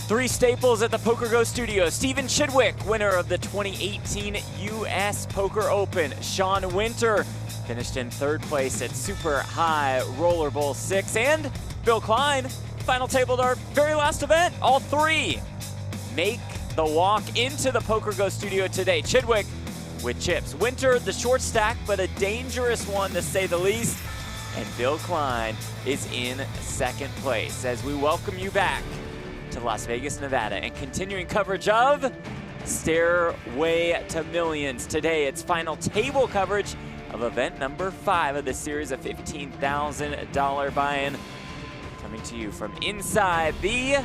Three staples at the PokerGO Studio. Stephen Chidwick, winner of the 2018 U.S. Poker Open. Sean Winter finished in third place at Super High Roller Bowl 6. And Bill Klein, final table at our very last event. All three make the walk into the PokerGO Studio today. Chidwick with chips. Winter, the short stack, but a dangerous one to say the least. And Bill Klein is in second place as we welcome you back to Las Vegas, Nevada, and continuing coverage of Stairway to Millions. Today, it's final table coverage of event number 5 of the series of $15,000 buy-in. Coming to you from inside the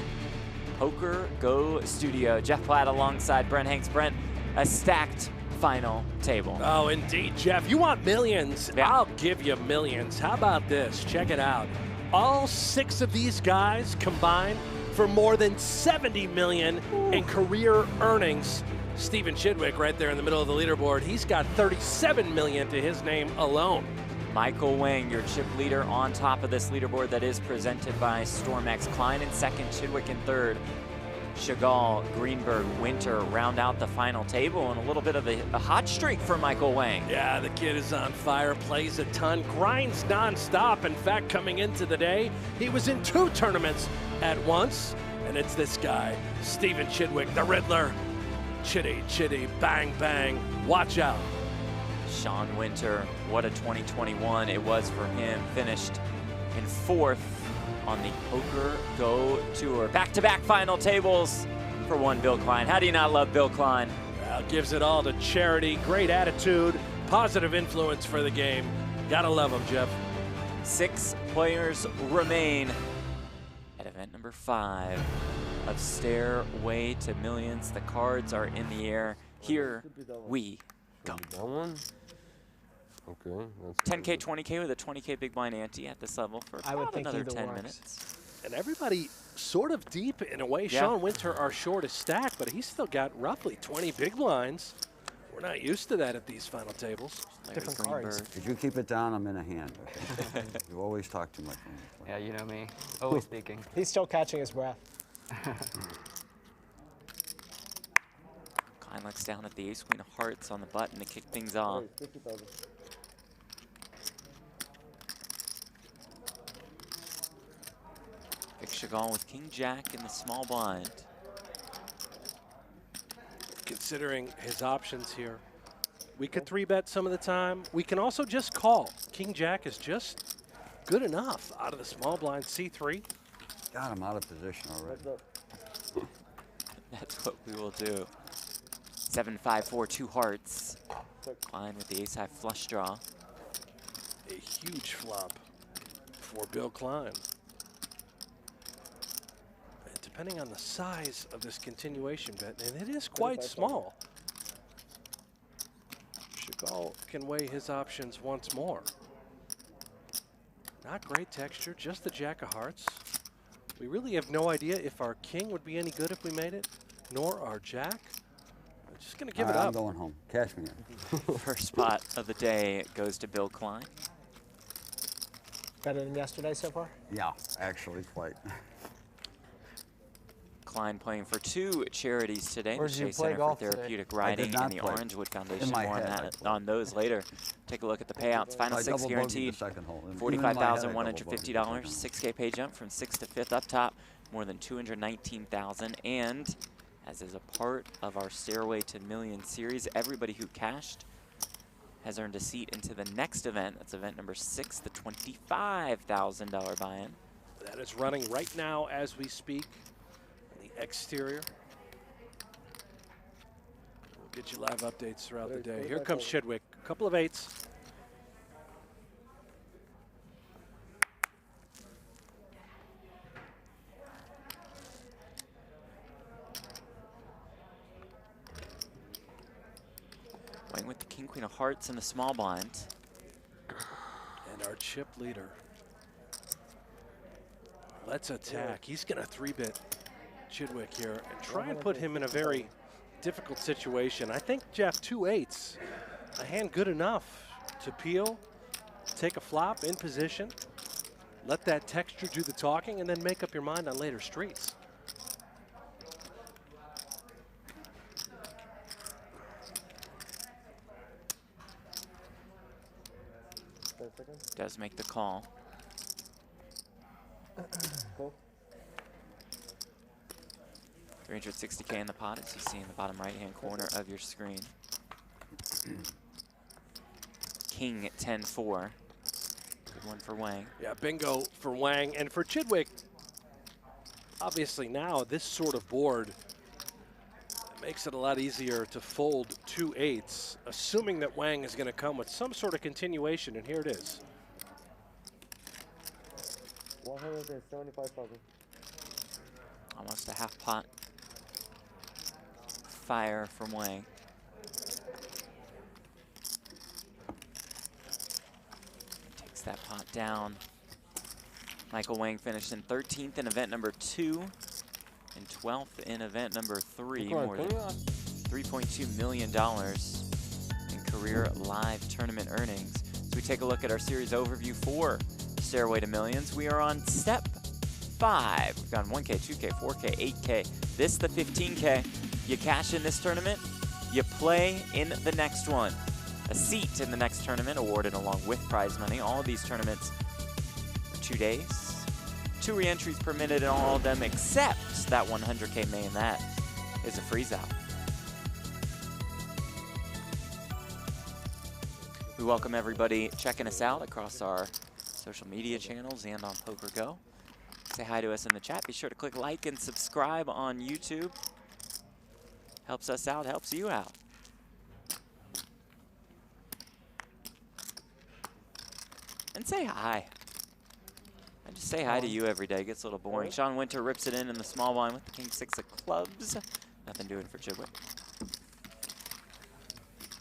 PokerGO Studio. Jeff Platt alongside Brent Hanks. Brent, a stacked final table. Oh, indeed, Jeff. You want millions? Yeah. I'll give you millions. How about this? Check it out. All 6 of these guys combined for more than $70 million in career earnings. Stephen Chidwick right there in the middle of the leaderboard. He's got $37 million to his name alone. Michael Wang, your chip leader on top of this leaderboard that is presented by StormX. Klein in second, Chidwick in third. Shegal, Greenberg, Winter round out the final table, and a little bit of a hot streak for Michael Wang. Yeah, the kid is on fire, plays a ton, grinds nonstop. In fact, coming into the day, he was in 2 tournaments at once, and it's this guy, Stephen Chidwick, the Riddler. Chitty, chitty, bang, bang, watch out. Sean Winter, what a 2021 it was for him. Finished in 4th on the PokerGO Tour. Back-to-back final tables for one Bill Klein. How do you not love Bill Klein? Gives it all to charity, great attitude, positive influence for the game. Gotta love him, Jeff. 6 players remain at event number 5 of Stairway to Millions. The cards are in the air. Here we go. That one? Okay. That's 10K, 20K with a 20K big blind ante at this level for about another 10 minutes. And everybody sort of deep in a way. Yeah. Sean Winter, our shortest stack, but he's still got roughly 20 big blinds. We're not used to that at these final tables. Different cards. Could you keep it down? I'm in a hand. Okay? You always talk too much. Yeah, you know me. Always speaking. He's still catching his breath. Klein looks down at the ace queen of hearts on the button to kick things off. Vic Shegal with king jack in the small blind. Considering his options here, we could 3-bet some of the time. We can also just call. King jack is just good enough out of the small blind. C3. God, I'm out of position already. That's what we will do. 7-5-4, 2 hearts. Klein with the ace-high flush draw. A huge flop for Bill Klein. And depending on the size of this continuation bet, and it is quite small, Shegal can weigh his options once more. Not great texture, just the jack of hearts. We really have no idea if our king would be any good if we made it, nor our jack. I'm just going to give it up. I'm going home. Cash me in. First spot of the day goes to Bill Klein. Better than yesterday so far? Yeah, actually, quite. Klein playing for 2 charities today. Where The did you Shea play Center for golf Therapeutic I Riding did not and the play. Orangewood Foundation. In my More on head, I that played. on those later. Take a look at the payouts. Final I 6 double bogeyed the guaranteed. second hole. Even in my head, I double bogeyed the second $45,150. hole. 6K pay jump from 6th to 5th up top. More than $219,000. And as is a part of our Stairway to Millions series, everybody who cashed has earned a seat into the next event. That's event number 6, the $25,000 buy-in. That is running right now as we speak on the exterior. We'll get you live updates throughout the day. Here comes Chidwick, a couple of 8s. Wang with the king, queen of hearts in the small blind. And our chip leader. Let's attack. He's going to 3-bit Chidwick here and try and put him in a very difficult situation. I think, Jeff, 2 8s, a hand good enough to peel, take a flop in position, let that texture do the talking, and then make up your mind on later streets. Does make the call. $360K in the pot, as you see in the bottom right-hand corner of your screen. King 10-4. Good one for Wang. Yeah, bingo for Wang. And for Chidwick, obviously now this sort of board makes it a lot easier to fold 2 8s, assuming that Wang is going to come with some sort of continuation, and here it is. 175,000. Almost a half pot fire from Wang. Takes that pot down. Michael Wang finished in 13th in event number 2 and 12th in event number 3. More than $3.2 million in career live tournament earnings. So we take a look at our series overview for Stairway to Millions. We are on step 5. We've gone 1K, 2K, 4K, 8K. This the 15K. You cash in this tournament, you play in the next one. A seat in the next tournament awarded along with prize money. All of these tournaments for 2 days. 2 re-entries permitted in all of them except that 100K main. That is a freeze out. We welcome everybody checking us out across our social media channels and on PokerGO. Say hi to us in the chat. Be sure to click like and subscribe on YouTube. Helps us out, helps you out. And say hi. I just say hi to you every day. Gets a little boring. Sean Winter rips it in the small blind with the king 6 of clubs. Nothing doing for Chidwick.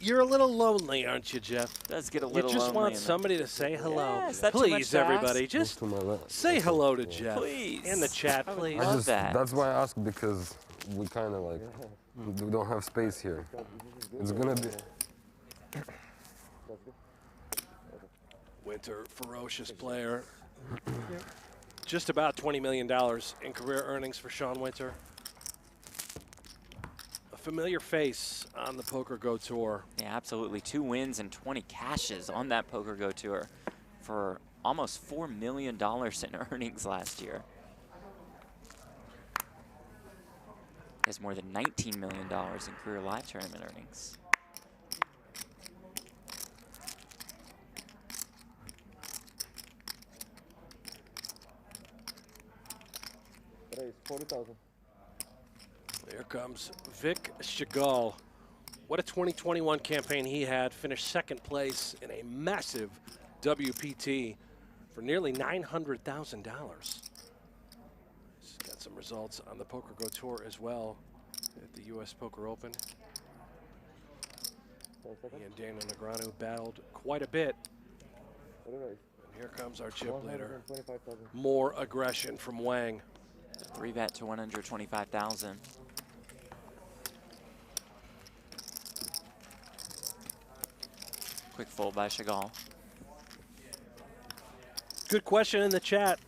You're a little lonely, aren't you, Jeff? Does get a little lonely. You just want somebody to say hello. Yeah, is that too much please, to ask? everybody, just say hello to Jeff. Please. In the chat, please. Love that. That's why I asked, because we kind of like, we don't have space here. It's gonna be. Winter, ferocious player. Just about $20 million in career earnings for Sean Winter. A familiar face on the PokerGO Tour. Yeah, absolutely. 2 wins and 20 cashes on that PokerGO Tour for almost $4 million in earnings last year. He has more than $19 million in career live tournament earnings. Here comes Vikenty Shegal. What a 2021 campaign he had. Finished 2nd place in a massive WPT for nearly $900,000. He's got some results on the PokerGO Tour as well at the US Poker Open. He and Daniel Negreanu battled quite a bit. And here comes our chip leader. More aggression from Wang. 3-bet to 125,000. Quick fold by Shegal. Good question in the chat.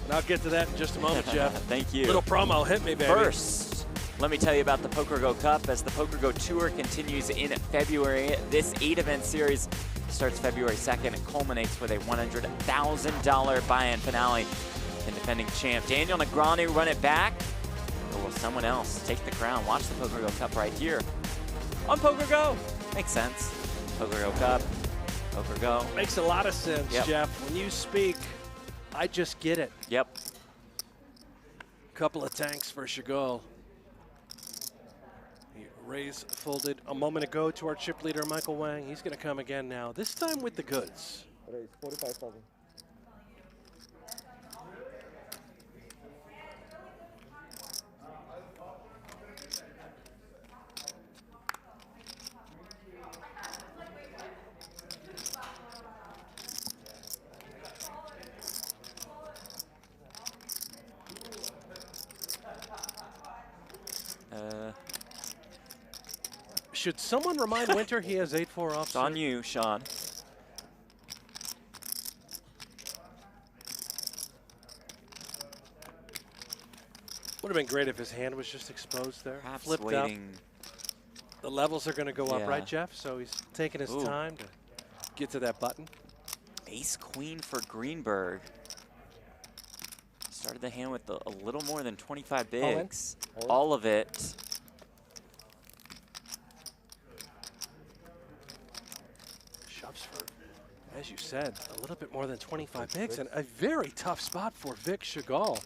And I'll get to that in just a moment, Jeff. Thank you. Little promo, hit me, baby. First, let me tell you about the PokerGO Cup as the PokerGO Tour continues in February. This 8-event series starts February 2nd and culminates with a $100,000 buy-in finale. And defending champ Daniel Negreanu run it back, or will someone else take the crown? Watch the PokerGO Cup right here on PokerGO. Makes sense. PokerGO Cup, PokerGO. Makes a lot of sense, Yep. Jeff. When you speak, I just get it. Yep. Couple of tanks for Shegal. He raised, folded a moment ago to our chip leader, Michael Wang. He's going to come again now, this time with the goods. 45,000. Should someone remind Winter he has 8-4 offsuit? It's on you, Sean. Would have been great if his hand was just exposed there. Perhaps Flipped waiting. up. The levels are going to go Yeah. up, right, Jeff? So he's taking his Ooh. time to get to that button. Ace queen for Greenberg. Started the hand with a little more than 25 bigs. All of it. Shoves for, as you said, a little bit more than 25 bigs, and a very tough spot for Vic Shegal.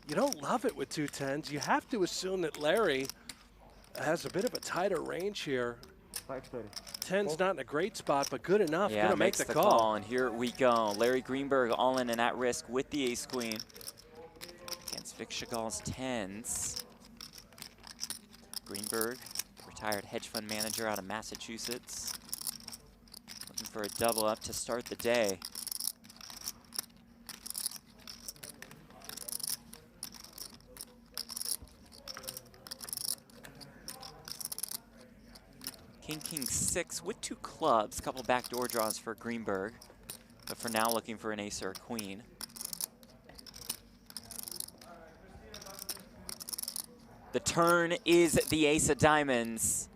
You don't love it with 2 10s. You have to assume that Larry has a bit of a tighter range here. 10's not in a great spot, but good enough. Yeah, Gonna make makes the the call. and here we go. Larry Greenberg all in and at risk with the ace queen against Vic Shegal's 10s. Greenberg, retired hedge fund manager out of Massachusetts, looking for a double up to start the day. King, king, 6 with 2 clubs. Couple backdoor draws for Greenberg, but for now looking for an ace or a queen. The turn is the ace of diamonds.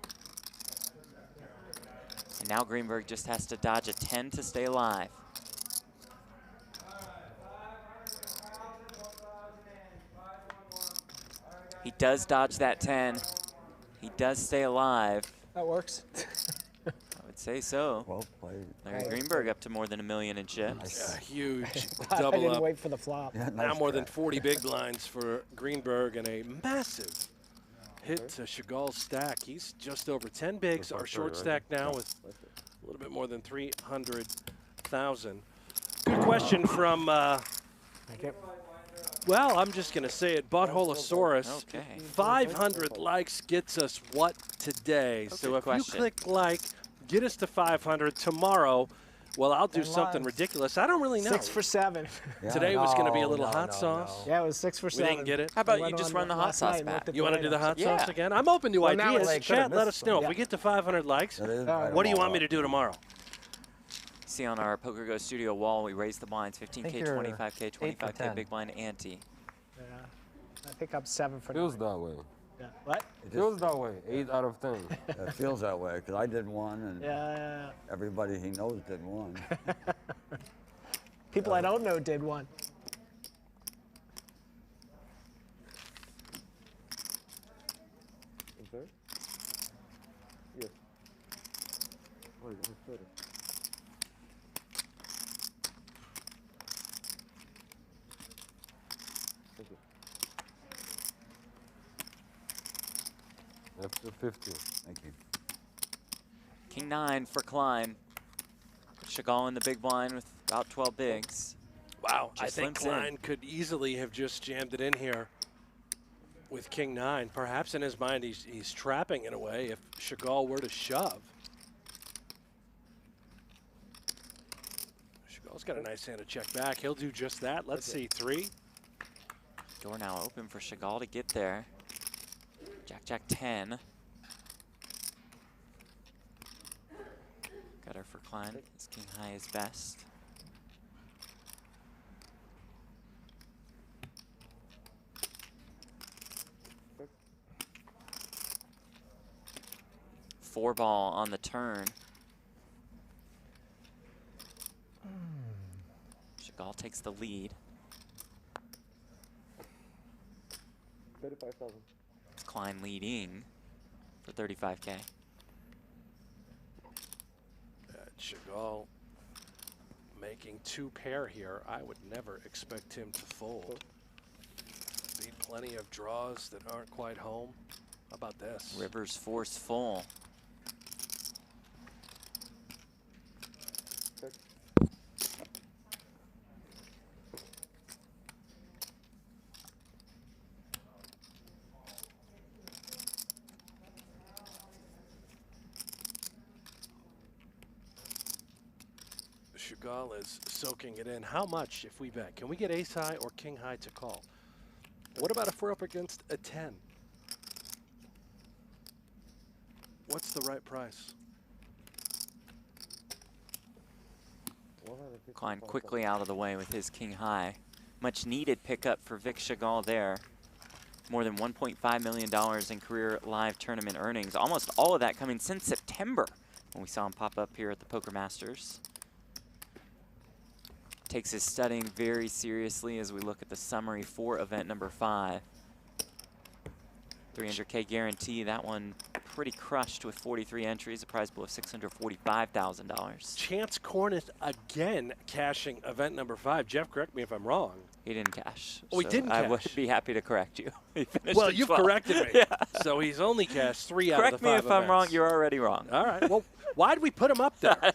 And now Greenberg just has to dodge a 10 to stay alive. He does dodge that 10. He does stay alive. That works. I would say so. Well played. Larry Greenberg up to more than $1 million in chips. A huge I double didn't up. wait for the flop. Yeah, Now nice more than try. 40 big blinds for Greenberg and a massive hit to Shegal's stack. He's just over 10 bigs. Our short stack now with a little bit more than 300,000. Good question from, Thank you. well, I'm just going to say it, Buttholosaurus. Okay. 500 likes gets us what today? So good if question. you click like, get us to 500 tomorrow. Well, I'll do 10 something lives. ridiculous. I don't really know. 6 for 7. Yeah. Today was going to be a No, little no, hot no, sauce. Yeah, it was 6 for We 7. didn't get it. How about I you went just on run the hot last sauce night and back? looked at You want to do the hot Yeah. sauce again? I'm open to Well, now ideas. it's- Chat, let us missed know. some. If we get to 500 likes, That is All right what do you on want me the to do tomorrow? See on our PokerGO Studio wall, we raise the blinds, 15K, think you're 25K, 8 for 25K, 10. big blind ante. Yeah. I think I'm 7 for 9. Feels that way. Yeah. What? It Feels that way. 8 out of 10. It feels that way because I did one and Yeah. everybody he knows did one. People I don't know did one. After 50. Thank you. King 9 for Klein. Shegal in the big blind with about 12 bigs. Wow, I Just think limps in. Klein could easily have just jammed it in here with King 9. Perhaps in his mind he's trapping in a way if Shegal were to shove. Shegal's got a nice hand to check back. He'll do just that. Let's see, 3. Door now open for Shegal to get there. Jack, Jack 10. Gutter for Klein. His king high is best. Four ball on the turn. Shegal takes the lead. 35,000. It's Klein leading for 35K. Shegal making 2 pair here. I would never expect him to fold. Need plenty of draws that aren't quite home. How about this? Rivers forceful. Shegal is soaking it in. How much if we bet? Can we get ace high or king high to call? What about if we're up against a 10? What's the right price? Klein quickly out of the way with his king high. Much needed pickup for Vic Shegal there. More than $1.5 million in career live tournament earnings. Almost all of that coming since September when we saw him pop up here at the Poker Masters. Takes his studying very seriously as we look at the summary for event number 5. 300K guarantee, that one pretty crushed with 43 entries, a prize pool of $645,000. Chance Cornish again cashing event number 5. Jeff, correct me if I'm wrong. He didn't cash. Oh, he so didn't I cash. would be happy to correct you. He finished Well, at you've 12. corrected me. Yeah. So he's only cashed 3 out Correct of the me 5 if I'm wrong, events. you're already wrong. All right. Well, why'd we put him up there?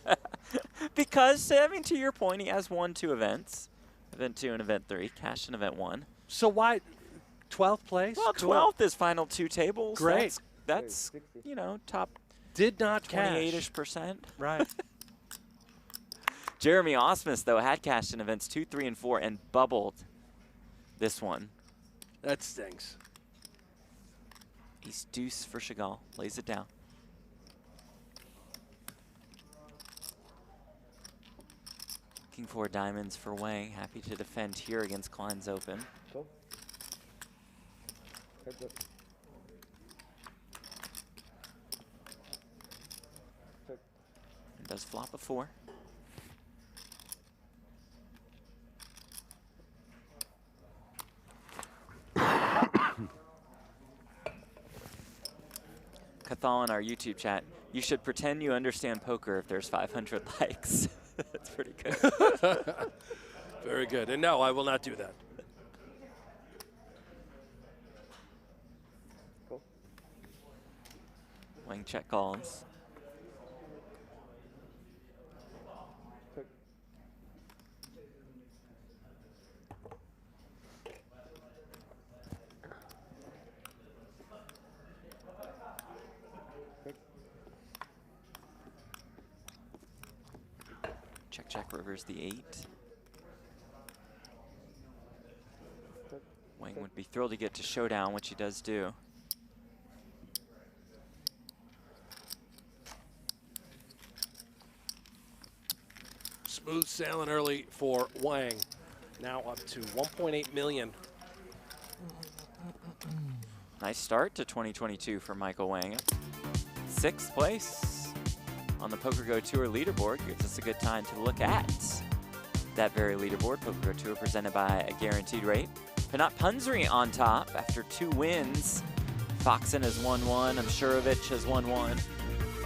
Because, I mean, to your point, he has won 2 events. Event 2 and Event 3, cashed in Event 1. So why 12th place? Well, Cool. 12th is final 2 tables. Great. That's you know, top Did not cash. 28-ish%. Right. Jeremy Osmus, though, had cashed in Events 2, 3, and 4 and bubbled this one. That stinks. Ace deuce for Shegal. Lays it down. King 4 diamonds for Wang. Happy to defend here against Klein's open. And does flop a 4. Cathal in our YouTube chat, you should pretend you understand poker if there's 500 likes. That's pretty good. Very good. And no, I will not do that. Wang check calls. Check, check, rivers the 8. Wang would be thrilled to get to showdown, which he does do. Smooth sailing early for Wang. Now up to 1.8 million. Nice start to 2022 for Michael Wang. 6th place on the PokerGO Tour leaderboard. Gives us a good time to look at that very leaderboard. PokerGO Tour presented by a guaranteed rate. Pinat Punzri on top after 2 wins. Foxen has won 1. Amshurovich has won 1.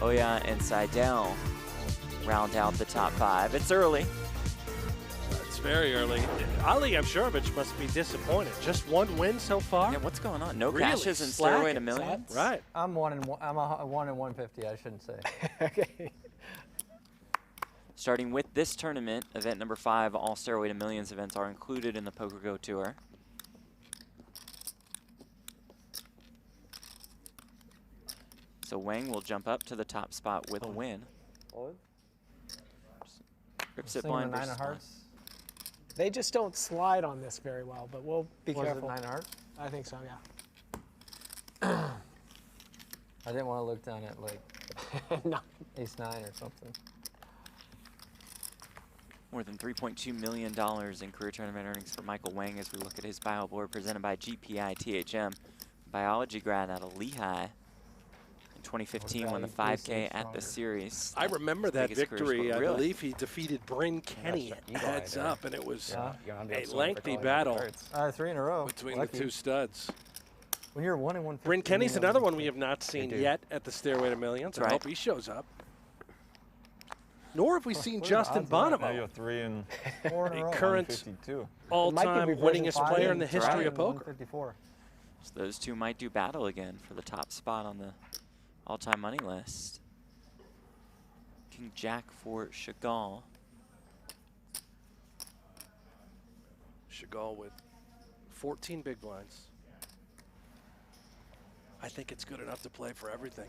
Oya and Seidel round out the top 5. It's early. It's very early. Ali Amshurovich must be disappointed. Just 1 win so far? Yeah, what's going on? No Really cashes in Stairway to slacking. Millions? Right. I'm 1 in 150. I shouldn't say. Okay. Starting with this tournament, event number 5, all Stairway to Millions events are included in the PokerGO Tour. So Wang will jump up to the top spot with a win. Grips it Singing blind the 9 versus of blind. hearts. They just don't slide on this very well, but we'll be Was careful. it 9 of hearts? I think so, yeah. I didn't want to look down at like No. ace 9 or something. More than $3.2 million in career tournament earnings for Michael Wang as we look at his bio board presented by GPI THM. Biology grad out of Lehigh. In 2015 won the 5K at the series. I remember that Biggest career victory. score. I Really? believe he defeated Bryn Kenny heads up, and it was Yeah. a lengthy battle 3 in a row. between Lucky. the 2 studs. When you're 1 in 150. Bryn Kenny's you know, another one we have not seen do. yet at the Stairway to Millions. That's I right. hope he shows up. Nor have we seen what are the Justin odds of that? Bonomo, 3 and 4 in a a row. current 52. all-time reversion winningest 5 player in the and history 3 of poker. 154. So those two might do battle again for the top spot on the all-time money list. King Jack for Shegal. Shegal with 14 big blinds. I think it's good enough to play for everything.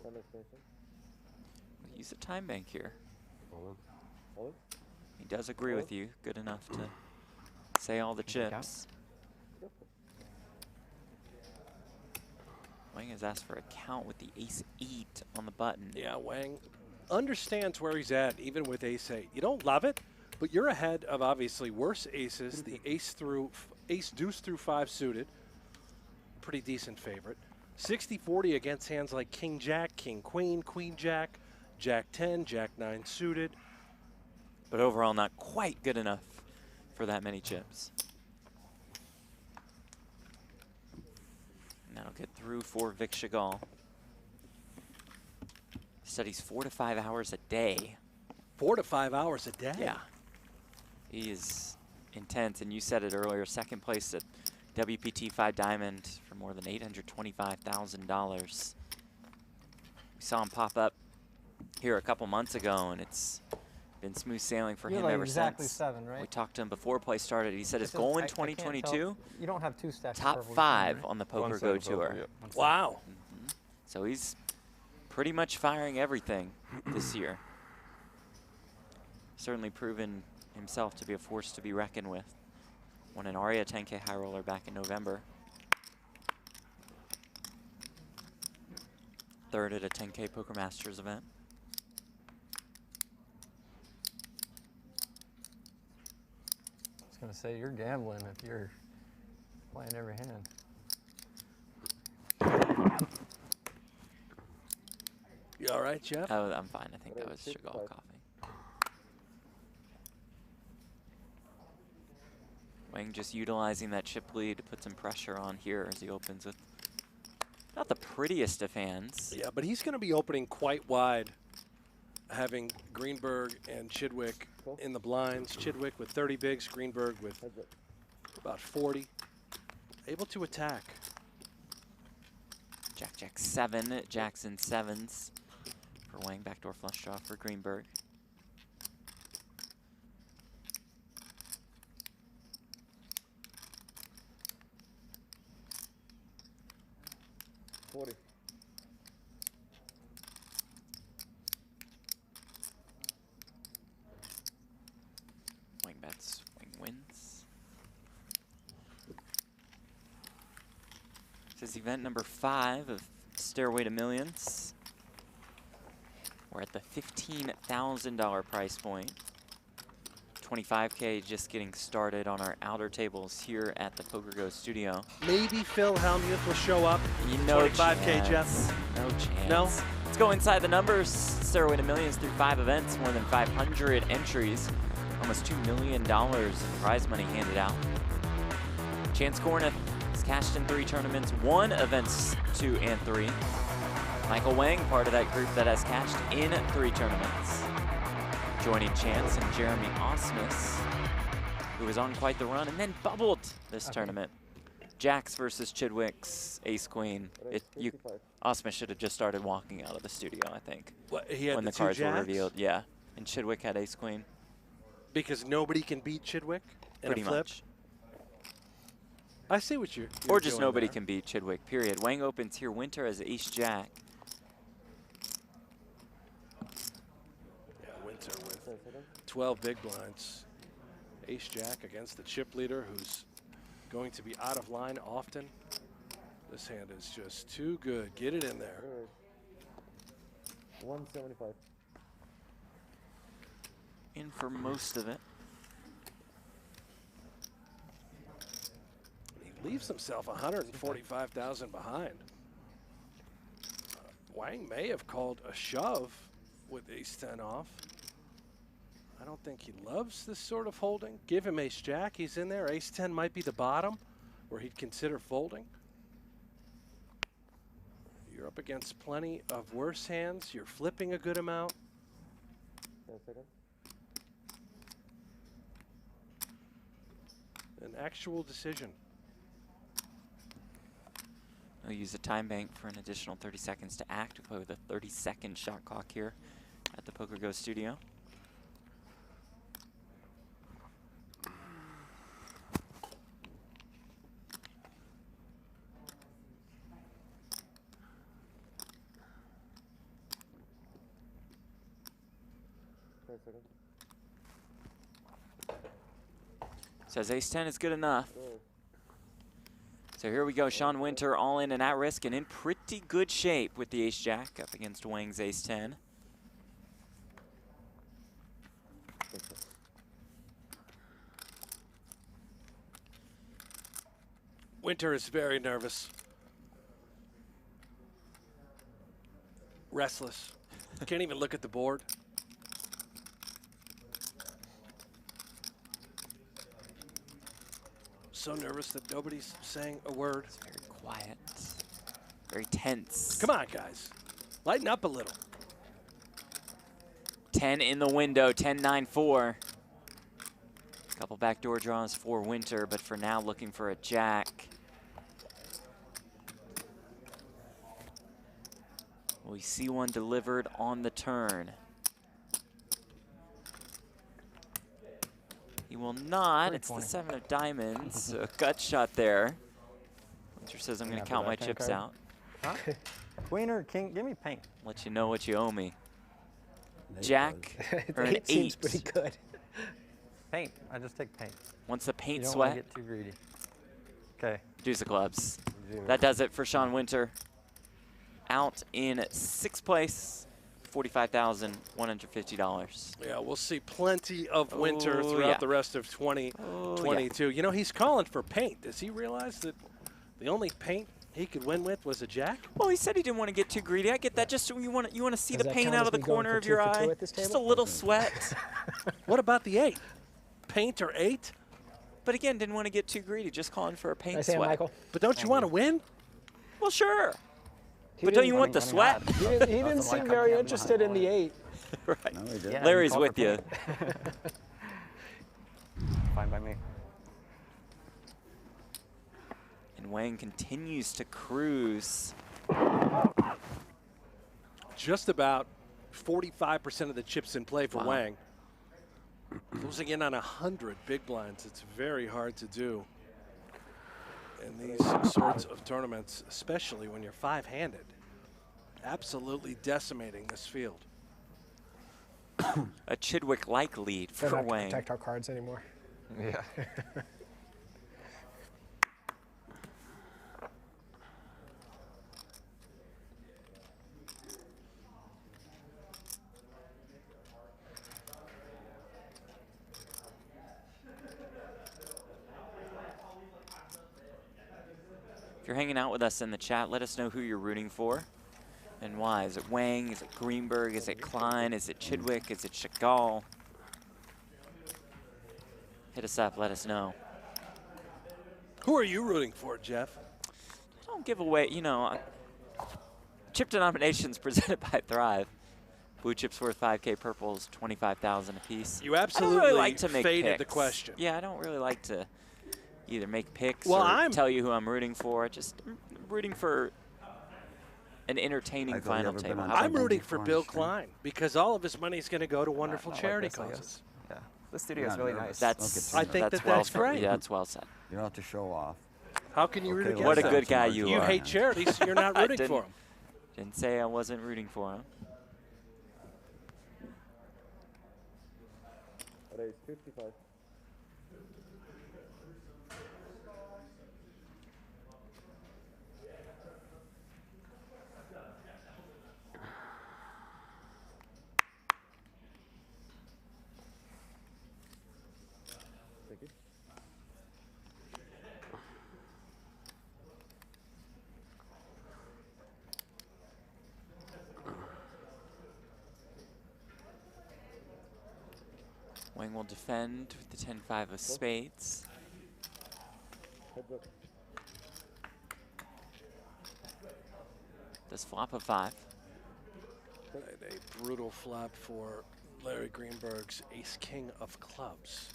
We'll use a time bank here. Hold He does agree with you. Good enough to say all the chips. Wang has asked for a count with the ace-8 on the button. Yeah, Wang understands where he's at, even with ace-8. You don't love it, but you're ahead of obviously worse aces. The ace deuce through 5 suited, pretty decent favorite. 60-40 against hands like king jack, king queen, queen jack, jack 10, jack 9 suited. But overall, not quite good enough for that many chips. And that'll get through for Vikenty Shegal. Studies 4 to 5 hours a day. 4 to 5 hours a day? Yeah. He is intense, and you said it earlier, second place at WPT 5 Diamond for more than $825,000. We saw him pop up here a couple months ago, and it's been smooth sailing for You're him like ever exactly since. 7, right? We talked to him before play started. He said his This is- goal in I can't tell. 2022, You don't have 2 stacks. top perfect, 5 right? on the PokerGO Tour. Yep. Wow. So he's pretty much firing everything this year. Certainly proven himself to be a force to be reckoned with. Won an Aria 10K high roller back in November. Third at a 10K Poker Masters event. I was going to say, you're gambling if you're playing every hand. You all right, Jeff? Oh, I'm fine. I think that was Shegal coffee. Wang just utilizing that chip lead to put some pressure on here as he opens with not the prettiest of hands. Yeah, but he's going to be opening quite wide, having Greenberg and Chidwick in the blinds. Chidwick with 30 bigs, Greenberg with about 40. Able to attack. Jack, Jack 7, Jacks and 7s for Wang. Backdoor flush draw for Greenberg. Wang bets, Wang wins. This is event number 5 of Stairway to Millions. We're at the $15,000 price point. 25K just getting started on our outer tables here at the PokerGO Studio. Maybe Phil Hellmuth will show up. You know, 25K, Jeff. No chance. No? Let's go inside the numbers. Stairway to Millions through 5 events, more than 500 entries, almost $2 million in prize money handed out. Chance Corneth has cashed in 3 tournaments, won events 2 and 3. Michael Wang, part of that group that has cashed in 3 tournaments. Joining Chance and Jeremy Osmus, who was on quite the run and then bubbled this tournament. Jacks versus Chidwick's Ace Queen. Osmus should have just started walking out of the studio, I think, What, he had when the the two cards were jacks? revealed. Yeah, and Chidwick had Ace Queen. Because nobody can beat Chidwick in Pretty a flip? much. I see what you're Or just doing nobody there. can beat Chidwick, period. Wang opens here. Winter as Ace Jack. Yeah, Winter with 12 big blinds. Ace Jack against the chip leader who's going to be out of line often. This hand is just too good. Get it in there. 175. In for most of it. He leaves himself 145,000 behind. Wang may have called a shove with Ace 10 off. I don't think he loves this sort of holding. Give him Ace Jack, he's in there. Ace 10 might be the bottom where he'd consider folding. You're up against plenty of worse hands. You're flipping a good amount. An actual decision. I'll use a time bank for an additional 30 seconds to act. We play with a 30-second shot clock here at the PokerGO Studio. Says Ace 10 is good enough. So here we go, Sean Winter all in and at risk and in pretty good shape with the Ace Jack up against Wang's Ace 10. Winter is very nervous. Restless. Can't even look at the board. So nervous that nobody's saying a word. It's very quiet, very tense. Come on, guys. Lighten up a little. 10 in the window, 10-9-4. Couple backdoor draws for Winter, but for now looking for a jack. We see one delivered on the turn. He will not. It's the 7 of diamonds. So a gut shot there. Winter says, I'm going to count my chips out. Huh? Queen or king? Give me paint. Let you know what you owe me. They Jack or an 8. Seems pretty good. Paint. I just take paint. Wants the You paint don't want to sweat. get too greedy. Okay. Deuce of clubs. That does it for Sean Winter. Out in 6th place, $45,150. Yeah, we'll see plenty of Winter throughout the rest of 2022. You know, he's calling for paint. Does he realize that the only paint he could win with was a jack? Well, he said he didn't want to get too greedy. I get that. Just so you want to see Does the that paint count out as of the me going corner for of 2 your for 2 eye. at this Just a table? little sweat. What about the 8? Paint or 8? But again, didn't want to get too greedy. Just calling for a paint Nice hand, sweat. Michael. But don't you want to win? Well, sure. He But don't didn't- you want the sweat? He didn't seem very interested in the 8. Right. No, he didn't. Yeah, Larry's call with for you. paint. Fine by me. And Wang continues to cruise. Just about 45% of the chips in play for Wow. Wang. Closing in on 100 big blinds. It's very hard to do in these sorts of tournaments, especially when you're 5-handed. Absolutely decimating this field. A Chidwick-like lead They're for not going Wang. to protect our cards anymore. Yeah. If you're hanging out with us in the chat, let us know who you're rooting for and why. Is it Wang? Is it Greenberg? Is it Klein? Is it Chidwick? Is it Shegal? Hit us up. Let us know. Who are you rooting for, Jeff? I don't give away, you know, chip denominations presented by Thrive. Blue chips worth 5K, purples 25,000 apiece. You I absolutely don't really like to make faded the picks. question. Yeah, I don't really like to either make picks Well, or tell you who I'm rooting for. Just rooting for an entertaining Michael, you final ever been table. on How about I'm Something rooting before for on Bill stream? Klein because all of his money is going to go to wonderful Not like charity this, I guess. causes. Yeah. The studio is Not really nervous. nice. That's, I think that's that well that's said. great. Yeah, that's well said. You don't have to show off. How can you root Okay, against What a them? good guy you You are. hate charities, so you're not I rooting didn't- for them. Didn't say I wasn't rooting for him. Wang will defend with the 10-5 of spades. Does flop a 5. A brutal flop for Larry Greenberg's ace-king of clubs.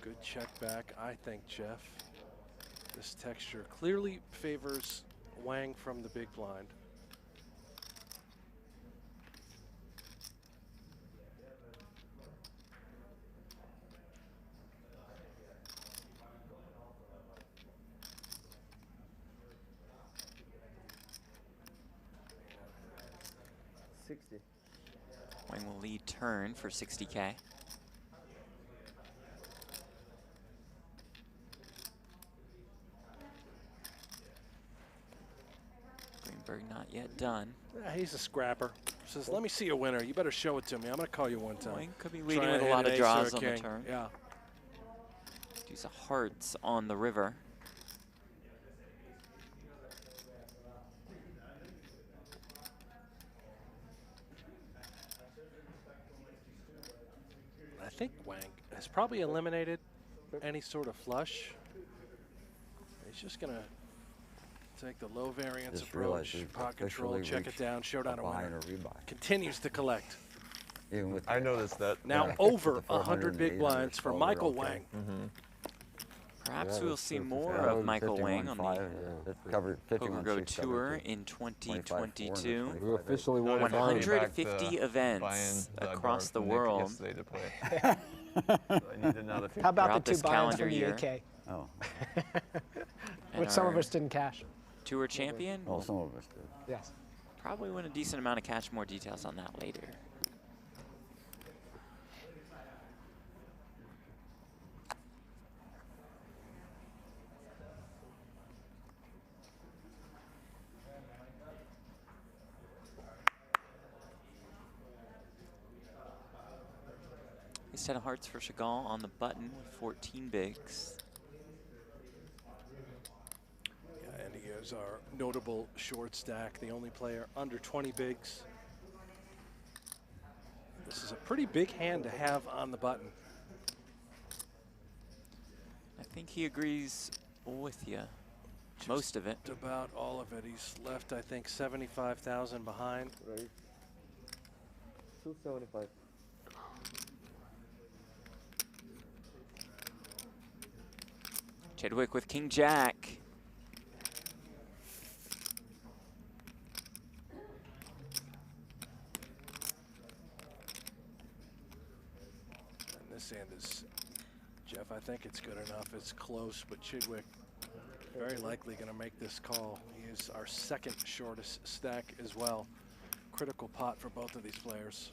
Good check back, I think, Jeff. This texture clearly favors Wang from the big blind. Wang will lead turn for 60K. Greenberg not yet done. Yeah, he's a scrapper. Says, let me see a winner. You better show it to me. I'm going to call you one time. Wang could be leading Try with a and lot hit of an ace or draws a on the king. turn. Yeah. Use a hearts on the river. I think Wang has probably eliminated any sort of flush. He's just going to take the low variance Just realized approach, we've pot control, officially check it reached down, showdown a a buy winner. and a rebuy. Continues to collect. Even with I noticed that. Now Yeah. over The 100 big 400 blinds for we're Michael okay. Wang. Perhaps Yeah, we'll that's see true. more Yeah, of Michael Wang on 51.5, the that covered 51 PokerGO six, Tour 72. in 25, 2022. 400, We officially No, won if I bring back 150 the events buy-in that I across borrowed the from Nick world. yesterday to play. So I need another 50. How about Throughout the this 2 buy-ins calendar from the year. 8K, Oh, And which some of our us didn't cash? Tour champion well, will some of us did. Yes. probably win a decent amount of cash. More details on that later. Ace 10 of hearts for Shegal on the button with 14 bigs. Yeah, and he is our notable short stack, the only player under 20 bigs. This is a pretty big hand to have on the button. I think he agrees with you. Most of it. Just about all of it. He's left, I think, 75,000 behind. Right. 275. Chidwick with King Jack. And this hand is, Jeff, I think it's good enough. It's close, but Chidwick very likely going to make this call. He is our second shortest stack as well. Critical pot for both of these players.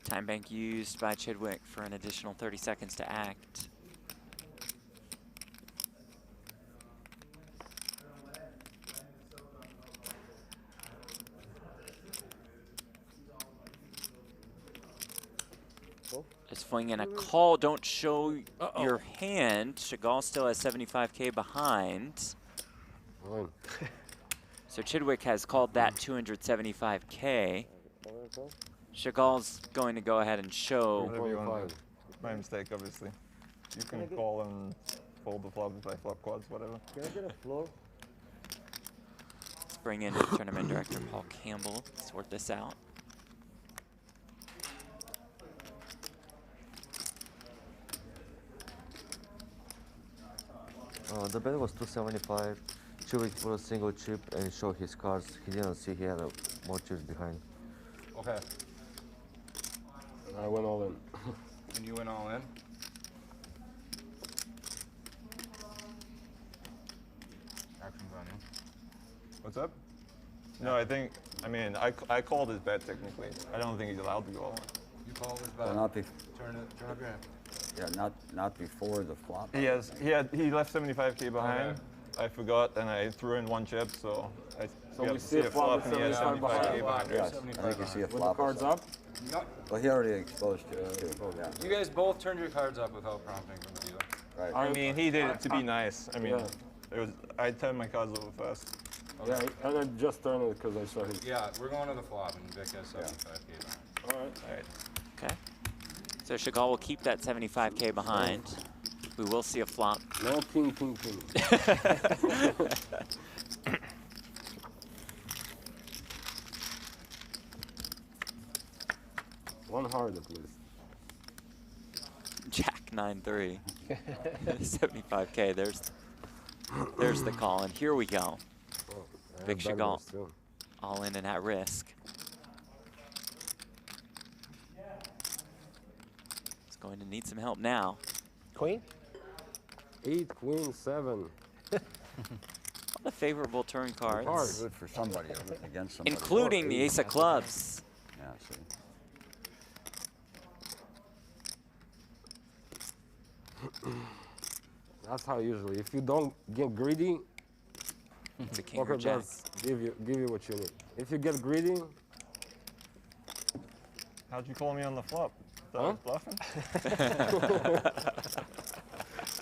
Time bank used by Chidwick for an additional 30 seconds to act. Just flinging a call. Don't show your hand. Shegal still has 75K behind. Fine. So Chidwick has called that 275K. Shegal's going to go ahead and show. Whatever you want. 25. My mistake, obviously. You can call and fold the flops by flop quads, whatever. Can I get a floor? Let's bring in tournament director Paul Campbell to sort this out. The bet was 275. Chidwick put a single chip and showed his cards. He didn't see he had more chips behind. Okay. I went all in. And you went all in? Action's on you. What's up? No, I mean, I called his bet technically. I don't think he's allowed to go all in. You call this Well, back. not, Turn up your hand. yeah, not before the flop. He left 75K behind. Okay. I forgot and I threw in one chip, so So we see a flop with and he has 75 75K behind. behind. Yes, I think you see a With the flop. cards up? Well, he already exposed you too. Yeah, You guys both turned your cards up without prompting from the dealer. right. I mean, he did it to be nice. I mean, Yeah. I turned my cards over fast. Yeah, and I just turned it because I saw his. Yeah, we're going to the flop, and Vic has 75K behind. All right. All right. Okay. So Shegal will keep that 75K behind. We will see a flop. No king, king, king. One hard at least. Jack 9-3. 75K. There's the call, and here we go. Oh, I Big have Shegal. bangers too. All in and at risk. He's going to need some help now. Queen? 8, queen, 7. All the favorable turn cards, Cards. Good for somebody against somebody. including the ace of clubs. Yeah, see. That's how usually. If you don't get greedy, It's a king or poker jack. does give you what you need. If you get greedy, How'd you call me on the flop? Thought I was bluffing?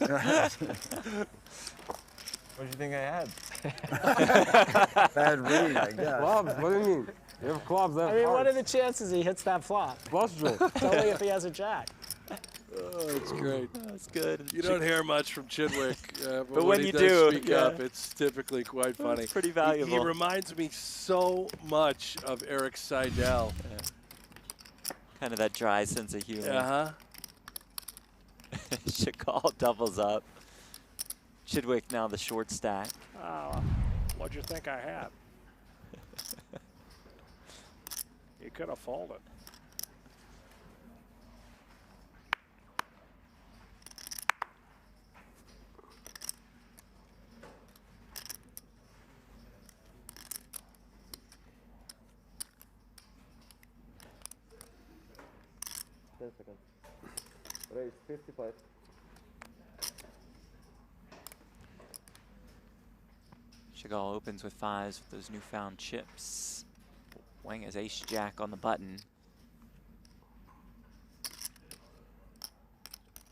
What do you think I had? Bad read, I guess. Clubs? What do you mean? You have clubs. I mean, what are the chances he hits that flop? Flush draw. It's only if he has a jack. Oh, it's great. That's good. You don't hear much from Chidwick, but when he you does do, speak yeah. up, it's typically quite funny. It's pretty He valuable. reminds me so much of Eric Seidel. Kind of that dry sense of humor. Uh-huh. Shegal doubles up. Chidwick now the short stack. What'd you think I had? You could have folded. Raise 55. Shegal opens with fives with those newfound chips. Wang has ace-jack on the button.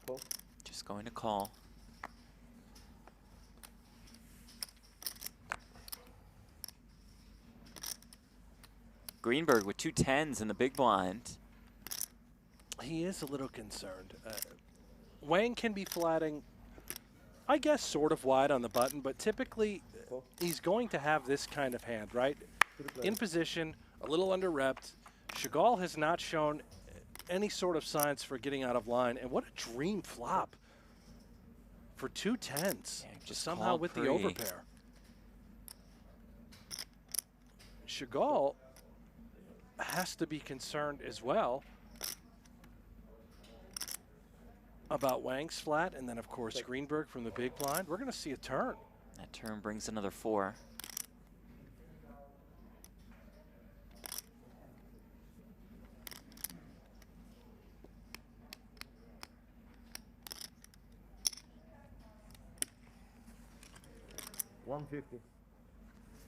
Call. Just going to call. Greenberg with 2 10s in the big blind. He is a little concerned. Wang can be flatting, I guess, sort of wide on the button, but typically he's going to have this kind of hand, right? In position, a little under-repped. Shegal has not shown any sort of signs for getting out of line, and what a dream flop for 2 10s, Yeah, just somehow called with the pre. overpair. Shegal has to be concerned as well about Wang's flat, and then of course Greenberg from the big blind. We're going to see a turn. That turn brings another 4. $150.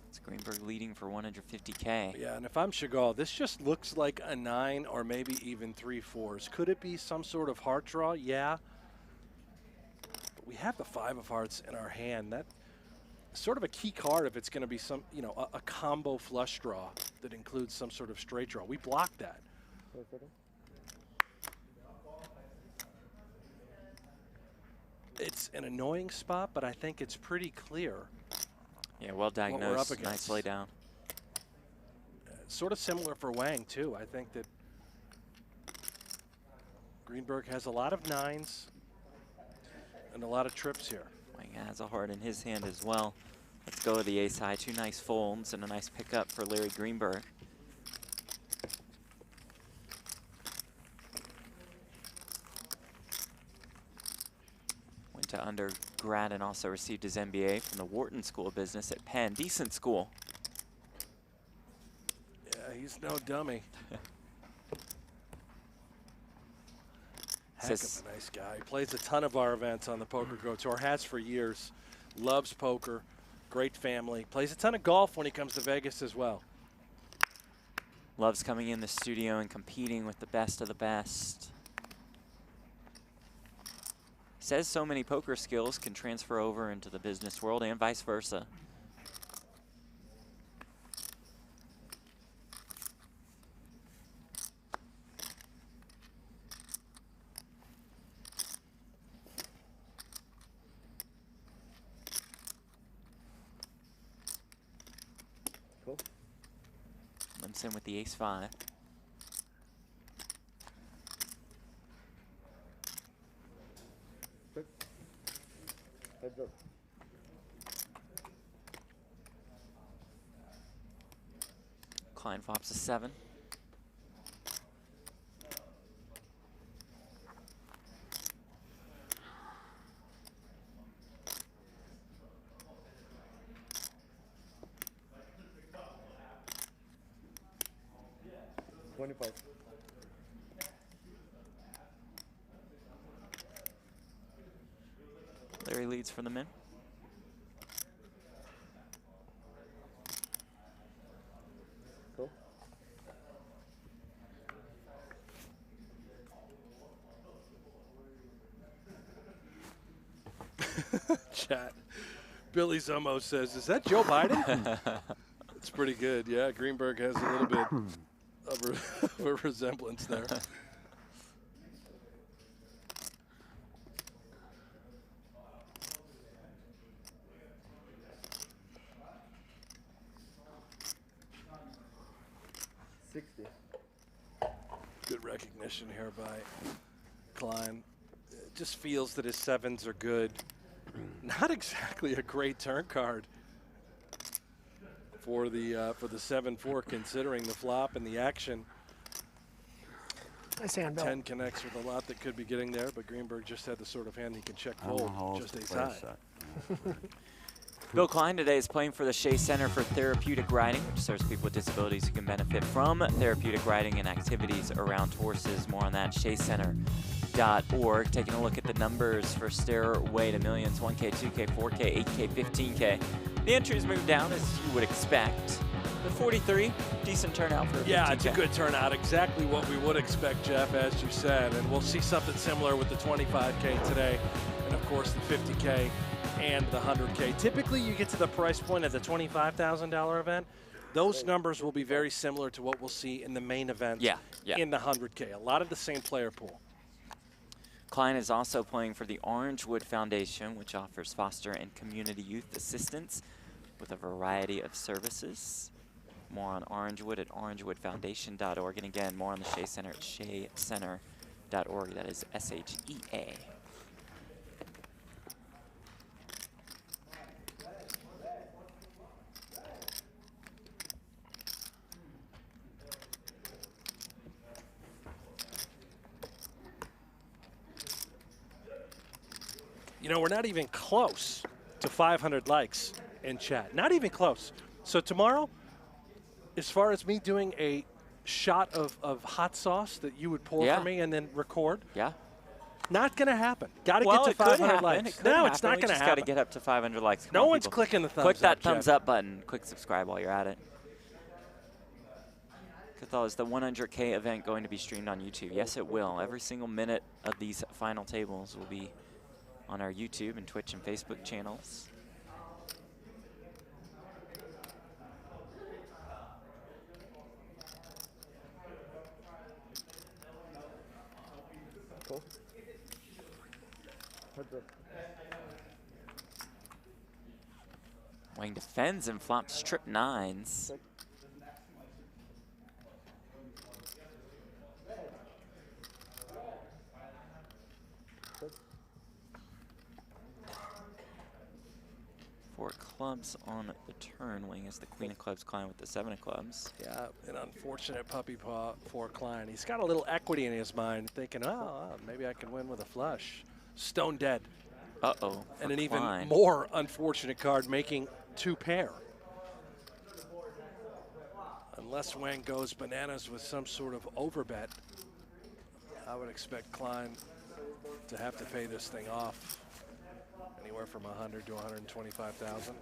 It's Greenberg leading for 150K. Yeah, and if I'm Shegal, this just looks like a 9 or maybe even 3 4s. Could it be some sort of heart draw? Yeah. But we have the 5 of hearts in our hand. That's sort of a key card if it's going to be some, you know, a combo flush draw that includes some sort of straight draw. We blocked that. It's an annoying spot, but I think it's pretty clear. Yeah, well up diagnosed. against. Nice lay down. Sort of similar for Wang, too. I think that Greenberg has a lot of 9s and a lot of trips here. Wang has a heart in his hand as well. Let's go with the ace high. 2 nice folds and a nice pickup for Larry Greenberg. Went to undergrad and also received his MBA from the Wharton School of Business at Penn. Decent school. Yeah, he's no dummy. Heck Says- of a nice guy. He plays a ton of our events on the PokerGO Tour. Has for years. Loves poker. Great family. Plays a ton of golf when he comes to Vegas as well. Loves coming in the studio and competing with the best of the best. Says so many poker skills can transfer over into the business world and vice versa. Cool. Limps in with the ace 5. Heads up. Klein flops a 7. $25. Larry leads for the min. Cool. chat. Billy Zomo says, "Is that Joe Biden?" It's pretty good. Yeah, Greenberg has a little bit of a resemblance there. Good recognition here by Klein. It just feels that his sevens are good. Not exactly a great turn card for the 7-4, considering the flop and the action. Nice hand, Bill. 10 connects with a lot that could be getting there, but Greenberg just had the sort of hand he can check fold, just ace high. Bill Klein today is playing for the Shea Center for Therapeutic Riding, which serves people with disabilities who can benefit from therapeutic riding and activities around horses. More on that, SheaCenter.org. Taking a look at the numbers for Stairway to Millions, 1K, 2K, 4K, 8K, 15K. The entries moved down as you would expect. The 43, decent turnout for 15K. Yeah, it's a good turnout. Exactly what we would expect, Jeff, as you said. And we'll see something similar with the 25K today. And, of course, the 50K and the 100K. Typically, you get to the price point of the $25,000 event. Those numbers will be very similar to what we'll see in the main event in the 100K. A lot of the same player pool. Klein is also playing for the Orangewood Foundation, which offers foster and community youth assistance with a variety of services. More on Orangewood at orangewoodfoundation.org. And again, more on the Shea Center at SheaCenter.org. That is SHEA. You know, we're not even close to 500 likes in chat. Not even close. So tomorrow, as far as me doing a shot of hot sauce that you would pour for me and then record, not going to happen. Got to get to 500 likes. No, it's not going to happen. Just got to get up to 500 likes. Come no on, one's people. clicking the thumbs Click that up, thumbs Jeff. up button. Click subscribe while you're at it. Cathal, is the 100K event going to be streamed on YouTube? Yes, it will. Every single minute of these final tables will be on our YouTube and Twitch and Facebook channels. Cool. Wang defends and flops trip nines. Four clubs on the turn. Wang is the queen of clubs, Klein with the 7 of clubs. Yeah, an unfortunate puppy paw for Klein. He's got a little equity in his mind, thinking, oh, maybe I can win with a flush. Stone dead. Uh-oh. And an Klein. even more unfortunate card, making 2 pair. Unless Wang goes bananas with some sort of overbet, I would expect Klein to have to pay this thing off. Anywhere from 100 to 125,000.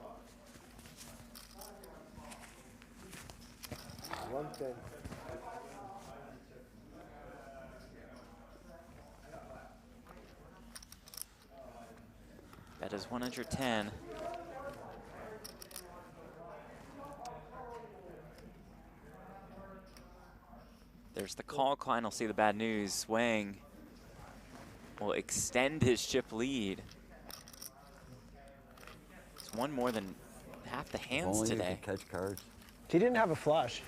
That is 110. There's the call. Klein will see the bad news. Wang will extend his chip lead. It's one more than half the hands Only today. You can catch cards. He didn't have a flush.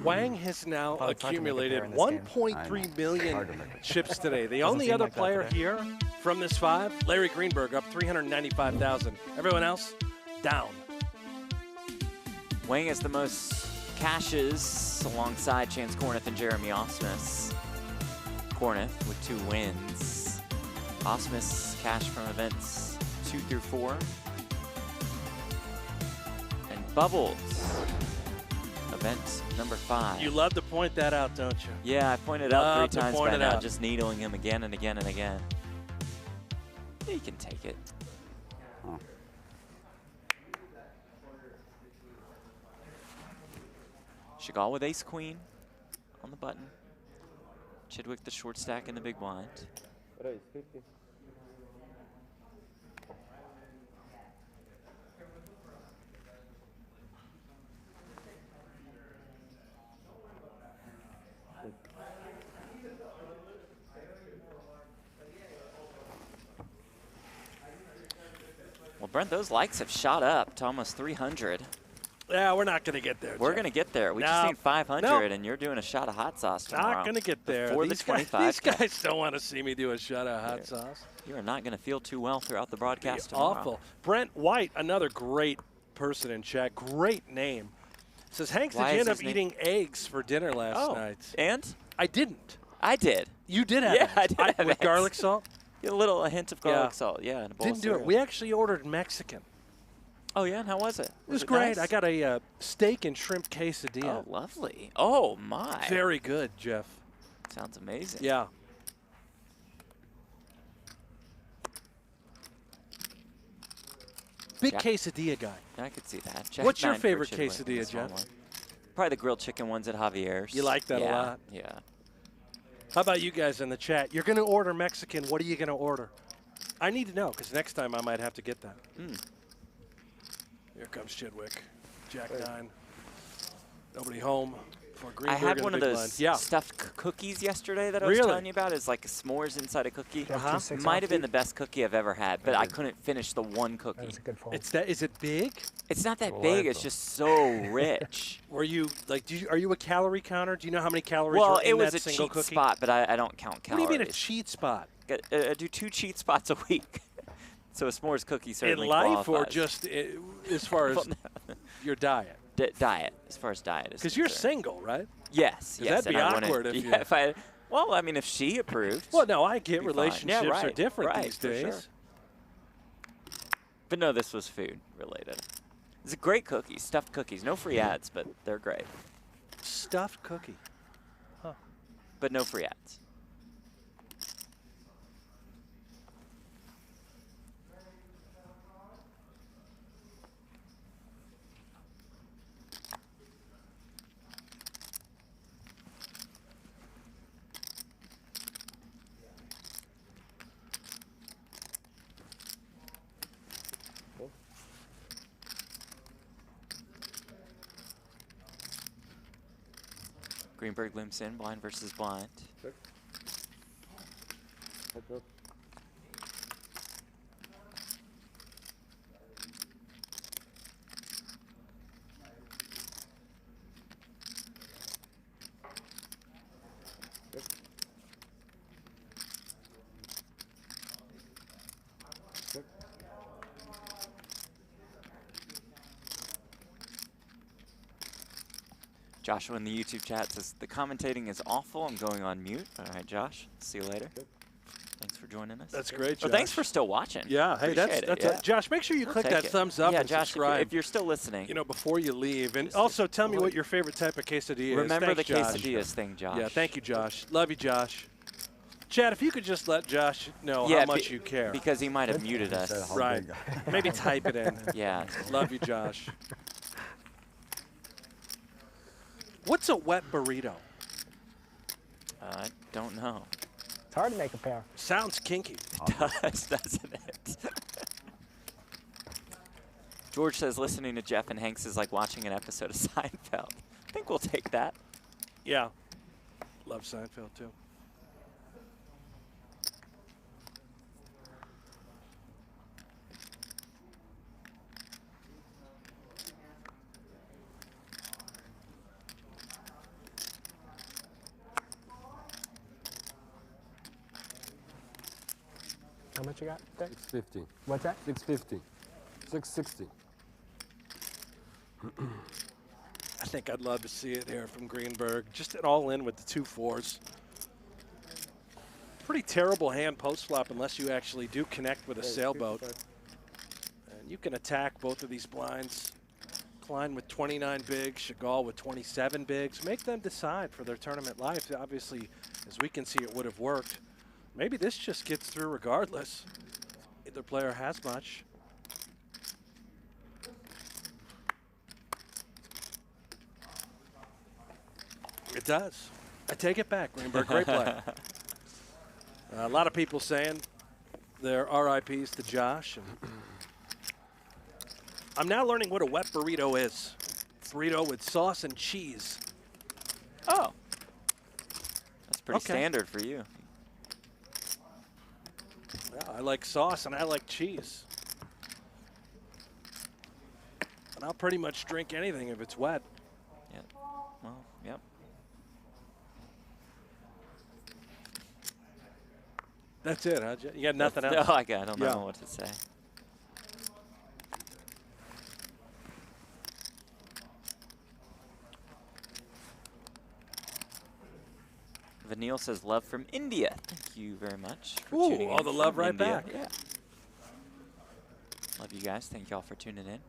Wang has now Well, it's hard to make a pair accumulated in this game. 1.3 million chips today. The Doesn't only seem other like that player today. here from this 5, Larry Greenberg, up 395,000. Everyone else, down. Wang has the most cashes alongside Chance Corneth and Jeremy Osmus. Corneth with 2 wins. Osmus cash from events 2 through 4. And Bubbles, event number 5. You love to point that out, don't you? Yeah, I pointed out Love 3 to times point by it now, out. just needling him again and again and again. He can take it. Oh. Shegal with ace-queen on the button. Chidwick the short stack in the big blind. Raise 50. Well, Brent, those likes have shot up to almost 300. Yeah, we're not going to get there. We're Jeff. going to get there. We No. just need 500, No. and you're doing a shot of hot sauce tomorrow. Not going to get there. Before these the 25. These guys don't want to see me do a shot of hot sauce. You are not going to feel too well throughout the broadcast Be tomorrow. awful. Brent White, another great person in chat. Great name. Says, Hanks, Why did you is end up his name- eating eggs for dinner last night? And? I didn't. I did. You did have Yeah, eggs. I did have With eggs. garlic salt? A hint of garlic salt, yeah, in a bowl Didn't of do it. cereal. We actually ordered Mexican. Oh, yeah? And how was it? It was great. Nice? I got a steak and shrimp quesadilla. Oh, lovely. Oh, my. Very good, Jeff. Sounds amazing. Yeah. Big Yeah. quesadilla guy. I could see that. Jack What's your 9 for favorite Chidwick, quesadilla, the small Jeff? one. Probably the grilled chicken ones at Javier's. You like that a Yeah, lot? Yeah. How about you guys in the chat? You're going to order Mexican. What are you going to order? I need to know because next time I might have to get that. Here comes Chidwick. Jack 9. Nobody home for I Greenberg. had and one the of big those blind. stuffed cookies yesterday that I was Really? telling you about. It's like s'mores inside a cookie. Jeff, 2-6 Might off have been you? the best cookie I've ever had, but I couldn't finish the one cookie. That was a good fold. It's that. Is it big? It's not that Well, big. I It's thought- just so rich. Were you like? Are you a calorie counter? Do you know how many calories Well, are in it was that a single cheat cookie? spot, but I don't count What calories. do you mean a cheat spot? I do 2 cheat spots a week. So a s'mores cookie In certainly life, or qualifies. just as far as Well, your diet? diet, as far as diet is Because you're concerned. single, right? Yes, yes. that'd be and I wouldn't- awkward if yeah, you- if I. Well, I mean, if she approved. Well, no, I get Be fine. relationships Yeah, are right, different right, these for days. sure. But no, this was food related. It's a great cookie, stuffed cookies. No free ads, but they're great. Stuffed cookie. But no free ads. Greenberg limps in, blind versus blind. Check. Heads up. Check. Check. Joshua in the YouTube chat says, the commentating is awful. I'm going on mute. All right, Josh. See you later. Thanks for joining us. That's great, Well, Josh. thanks for still watching. Yeah, hey, Appreciate that's it, yeah. Josh, make sure you We'll click take that it. thumbs up yeah, and Josh, subscribe. if you're still listening. You know, before you leave. And also tell me what your favorite type of quesadilla is. Remember Thanks, the Josh. quesadillas thing, Josh. Yeah, thank you, Josh. Love you, Josh. Chad, if you could just let Josh know Yeah, how much you care. Because he might have muted Said us. how Right. big. Maybe type it in. Yeah. Love you, Josh. What's a wet burrito? I don't know. It's hard to make a pair. Sounds kinky. Does, doesn't it? George says listening to Jeff and Hanks is like watching an episode of Seinfeld. I think we'll take that. Yeah. Love Seinfeld, too. How much you got there? 650. What's that? 650. 660. I think I'd love to see it here from Greenberg. Just an all-in with the 2 4s. Pretty terrible hand post-flop unless you actually do connect with a sailboat. And you can attack both of these blinds. Klein with 29 bigs, Shegal with 27 bigs. Make them decide for their tournament life. Obviously, as we can see, it would have worked. Maybe this just gets through regardless. Either player has much. It does. I take it back, Greenberg. Great play. A lot of people saying their RIPs to Josh. And I'm now learning what a wet burrito is. Burrito with sauce and cheese. Oh. That's pretty Okay. standard for you. Yeah, I like sauce and I like cheese. And I'll pretty much drink anything if it's wet. Yep. Well, yep. That's it, huh? You got nothing No, else? I don't Yeah. know what to say. Vanille says love from India. Thank you very much for Ooh, tuning in all the love from right India. back. Yeah. Love you guys. Thank y'all for tuning in.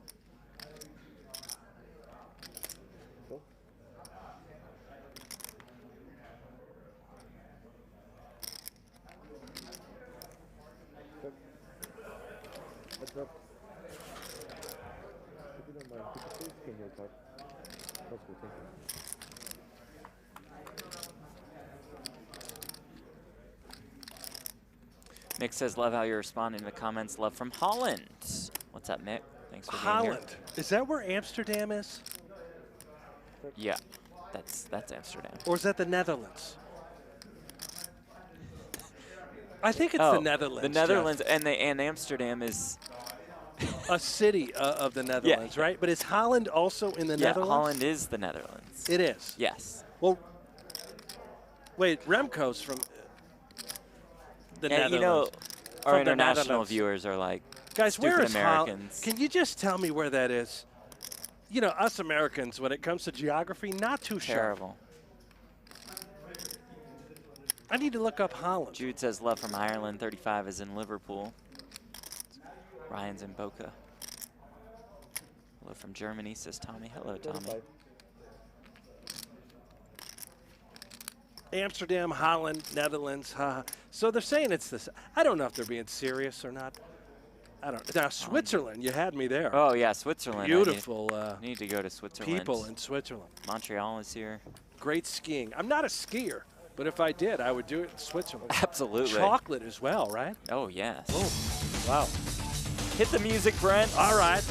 Mick says, love how you're responding to the comments. Love from Holland. What's up, Mick? Thanks for being Holland. Is that where Amsterdam is? here. Yeah, that's Amsterdam. Or is that the Netherlands? I think it's Oh, the Netherlands. The Netherlands and Amsterdam is Jeff. A city of the Netherlands, right? But is Holland also in the Netherlands? Holland is the Netherlands. It is. Yes. Well, wait, Remco's from the And Netherlands. you know, our From the international Netherlands. viewers are like, Guys, where stupid is Holland? Americans. Can you just tell me where that is? You know, us Americans, when it comes to geography, not too sharp. Terrible. I need to look up Holland. Jude says love from Ireland. 35 is in Liverpool. Ryan's in Boca. Hello from Germany, says Tommy. Hello, Tommy. Amsterdam, Holland, Netherlands. So they're saying it's this. I don't know if they're being serious or not. I don't. Now Switzerland, you had me there. Oh yeah, Switzerland. Beautiful. Need to go to Switzerland. People in Switzerland. Montreal is here. Great skiing. I'm not a skier, but if I did, I would do it in Switzerland. Absolutely. Chocolate as well, right? Oh yes. Oh, wow. Hit the music, Brent. All right.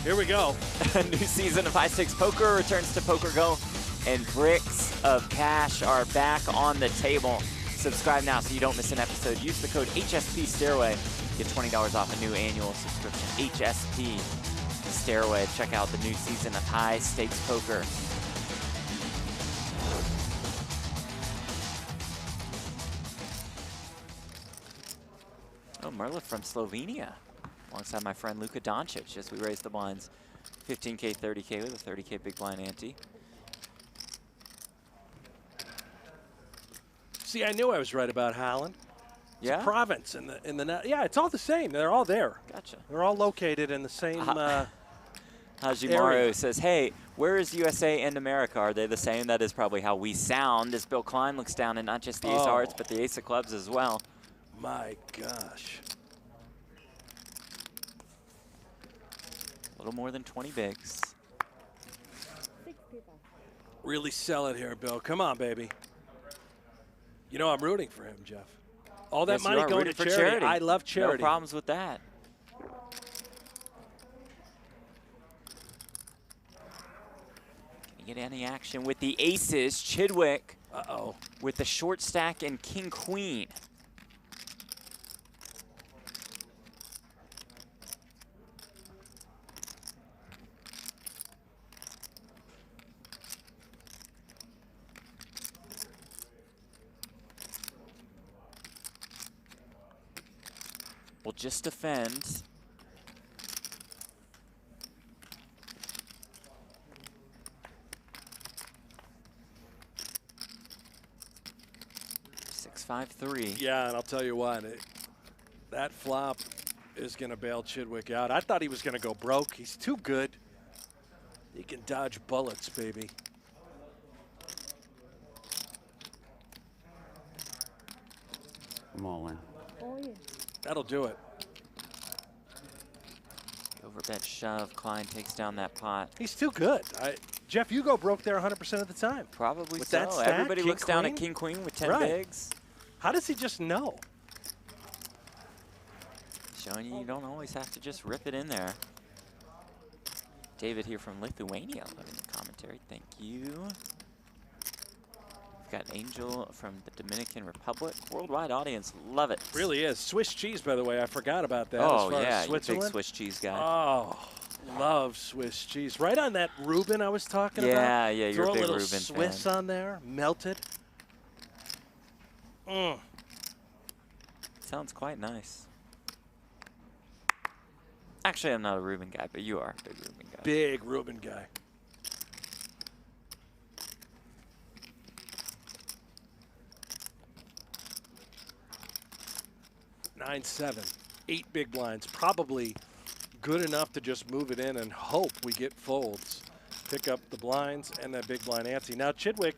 Here we go. A new season of High Stakes Poker returns to PokerGo, and bricks of cash are back on the table. Subscribe now so you don't miss an episode. Use the code HSP Stairway. Get $20 off a new annual subscription. HSP Stairway. Check out the new season of High Stakes Poker. Oh, Merla from Slovenia, alongside my friend Luka Doncic, as we raise the blinds 15K, 30K with a 30K big blind ante. See, I knew I was right about Holland. It's Yeah? a province in the yeah, it's all the same. They're all there. Gotcha. They're all located in the same Hajimaru area. says, hey, where is USA and America? Are they the same? That is probably how we sound, as Bill Klein looks down at not just the Ace of Hearts, but the Ace of Clubs as well. My gosh. A little more than 20 bigs. Really sell it here, Bill. Come on, baby. You know I'm rooting for him, Jeff. All that Yes, you money are going rooting to for charity. I love charity. No problems with that. Can you get any action with the aces? Chidwick with the short stack and king queen. Will just defend. Six, 5-3. Yeah, and I'll tell you what, that flop is going to bail Chidwick out. I thought he was going to go broke. He's too good. He can dodge bullets, baby. I'm all in. That'll do it. Overbet shove. Klein takes down that pot. He's too good. Jeff, you go broke there 100% of the time. Probably With so. that stack, Everybody king, looks down at queen? king queen with 10 Right. bigs. How does he just know? Showing you don't always have to just rip it in there. David here from Lithuania loving the commentary. Thank you. We've got Angel from the Dominican Republic. Worldwide audience, love it. Really is. Swiss cheese, by the way. I forgot about that. Oh, as far yeah, as you're a big Switzerland. Swiss cheese guy. Oh, love Swiss cheese. Right on that Reuben I was talking about. Yeah, you're Throw a big little Reuben Swiss fan. on there, melted. Sounds quite nice. Actually, I'm not a Reuben guy, but you are a big Reuben guy. Big Reuben guy. Nine, 7, 8 big blinds. Probably good enough to just move it in and hope we get folds. Pick up the blinds and that big blind ante. Now, Chidwick,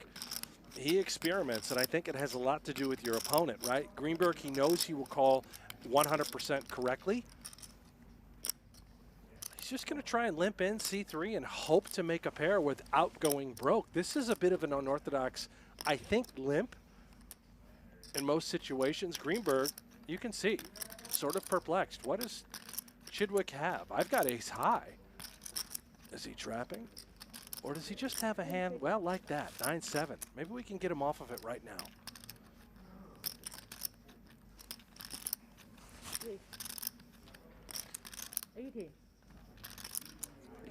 he experiments, and I think it has a lot to do with your opponent, right? Greenberg, he knows he will call 100% correctly. He's just going to try and limp in C3 and hope to make a pair without going broke. This is a bit of an unorthodox, I think, limp in most situations. Greenberg, you can see, sort of perplexed. What does Chidwick have? I've got ace high. Is he trapping? Or does he just have a hand, well, like that, 9-7. Maybe we can get him off of it right now. Pretty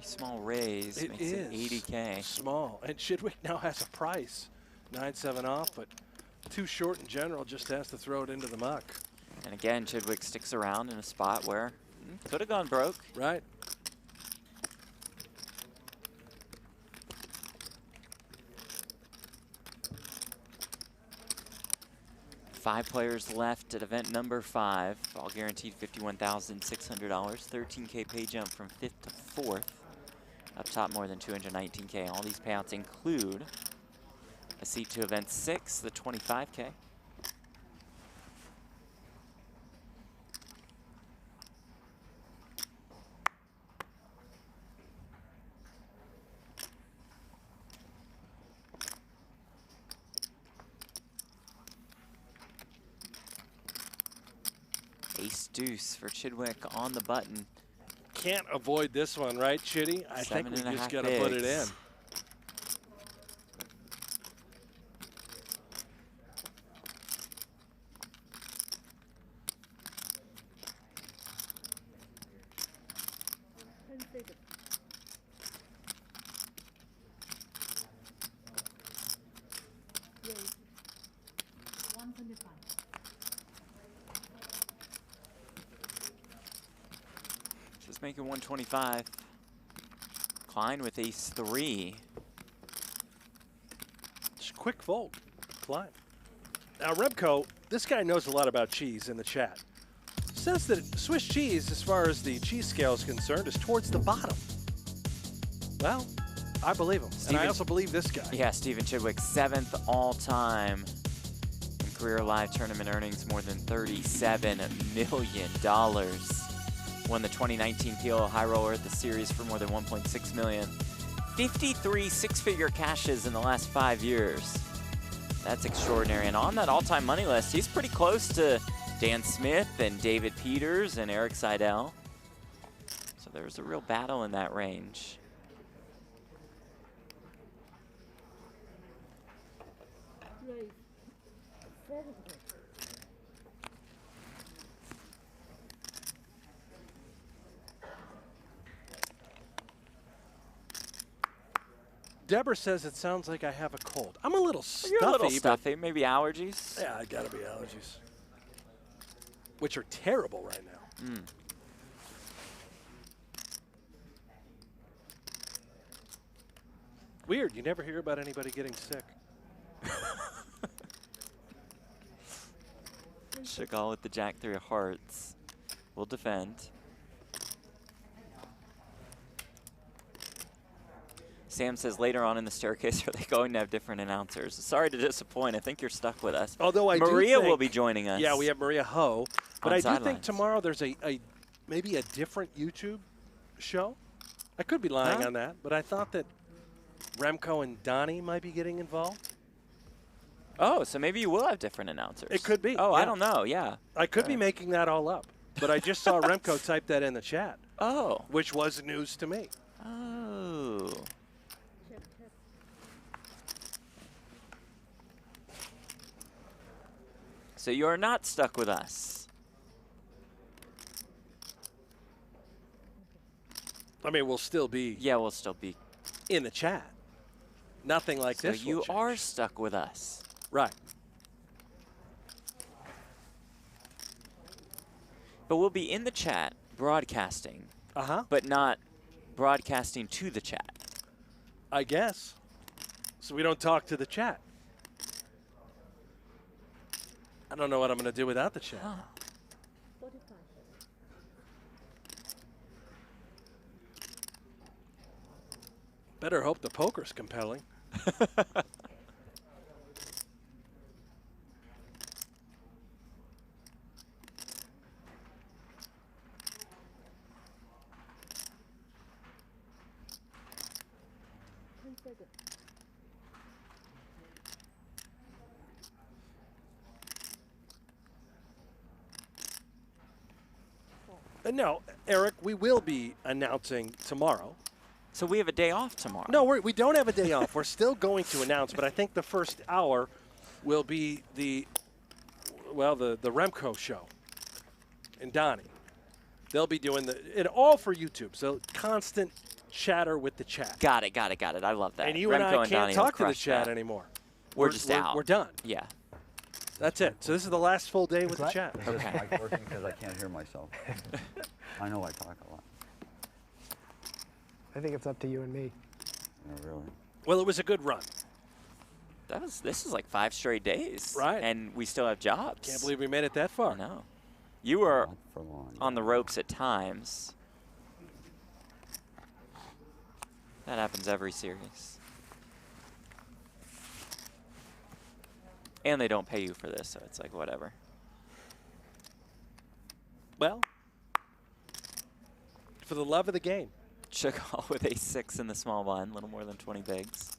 small raise. It makes is it 80K. small. And Chidwick now has a price. 9-7 off, but too short in general, just has to throw it into the muck. And again, Chidwick sticks around in a spot where could have gone broke. Right. Five players left at event number 5. All guaranteed $51,600. 13K pay jump from 5th to 4th. Up top more than 219K. All these payouts include a seat to event 6, the 25K. Ace deuce for Chidwick on the button. Can't avoid this one, right, Chitty? I think we just got to put it in. Just making 125. Klein with ace 3. Just quick fold, Klein. Now, Remco, this guy knows a lot about cheese in the chat. Says that Swiss cheese, as far as the cheese scale is concerned, is towards the bottom. Well, I believe him. And I also believe this guy. Yeah, Stephen Chidwick, 7th all-time in career live tournament earnings, more than $37 million. Won the 2019 PLO High Roller at the series for more than $1.6 million. 53 six-figure cashes in the last 5 years. That's extraordinary. And on that all-time money list, he's pretty close to Dan Smith and David Peters and Eric Seidel. So there's a real battle in that range. Deborah says it sounds like I have a cold. I'm a little stuffy. You're a little stuffy, maybe allergies? Yeah, I gotta be allergies. Which are terrible right now. Weird, you never hear about anybody getting sick. Shegal with the Jack-3 of hearts. Will defend. Sam says later on in the staircase, are they going to have different announcers? Sorry to disappoint. I think you're stuck with us. Although Maria will be joining us. Yeah, we have Maria Ho. But I do think sidelines. tomorrow there's maybe a different YouTube show. I could be lying on that, but I thought that Remco and Donnie might be getting involved. Oh, so maybe you will have different announcers. It could be. Oh, yeah. I don't know. Yeah. I could be making that all up, but I just saw Remco type that in the chat. Oh. Which was news to me. Oh. So you're not stuck with us. I mean, we'll still be. Yeah, we'll still be in the chat. Nothing like so this. You are stuck with us. Right. But we'll be in the chat broadcasting. But not broadcasting to the chat. I guess. So we don't talk to the chat. I don't know what I'm going to do without the chat. Huh. Better hope the poker's compelling. No, Eric, we will be announcing tomorrow. So we have a day off tomorrow. No, we don't have a day off. We're still going to announce, but I think the first hour will be the Remco show and Donnie. They'll be doing it all for YouTube, so constant chatter with the chat. Got it. I love that. And you Remco and I can't Donnie talk to will the crush chat that. anymore. We're just out. We're done. Yeah. That's it. So this is the last full day with the chat. Is this mic working? Because I can't hear myself. I know I talk a lot. I think it's up to you and me. Yeah, really. Well, it was a good run. This is like 5 straight days. Right. And we still have jobs. Can't believe we made it that far. No. You were Not for long. on the ropes at times. That happens every series. And they don't pay you for this, so it's like whatever. Well, for the love of the game. Shegal with a 6 in the small blind, a little more than 20 bigs.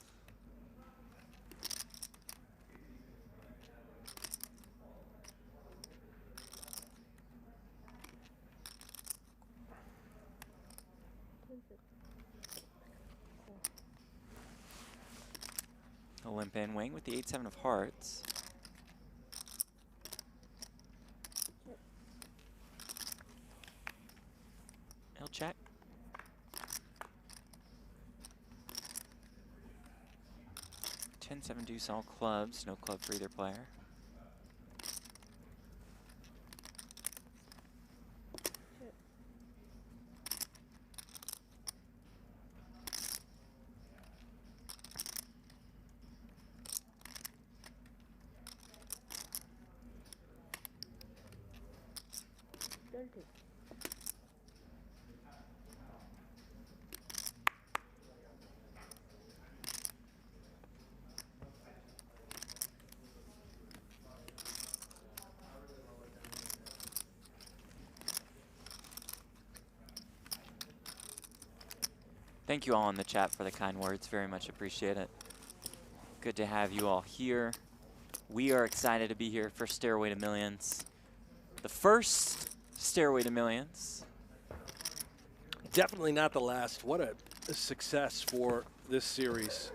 A limp in Wang with the 8-7 of hearts. He'll check. 10-7 deuce all clubs, no club for either player. Thank you all in the chat for the kind words. Very much appreciate it. Good to have you all here. We are excited to be here for Stairway to Millions. The first Stairway to Millions. Definitely not the last. What a success for this series.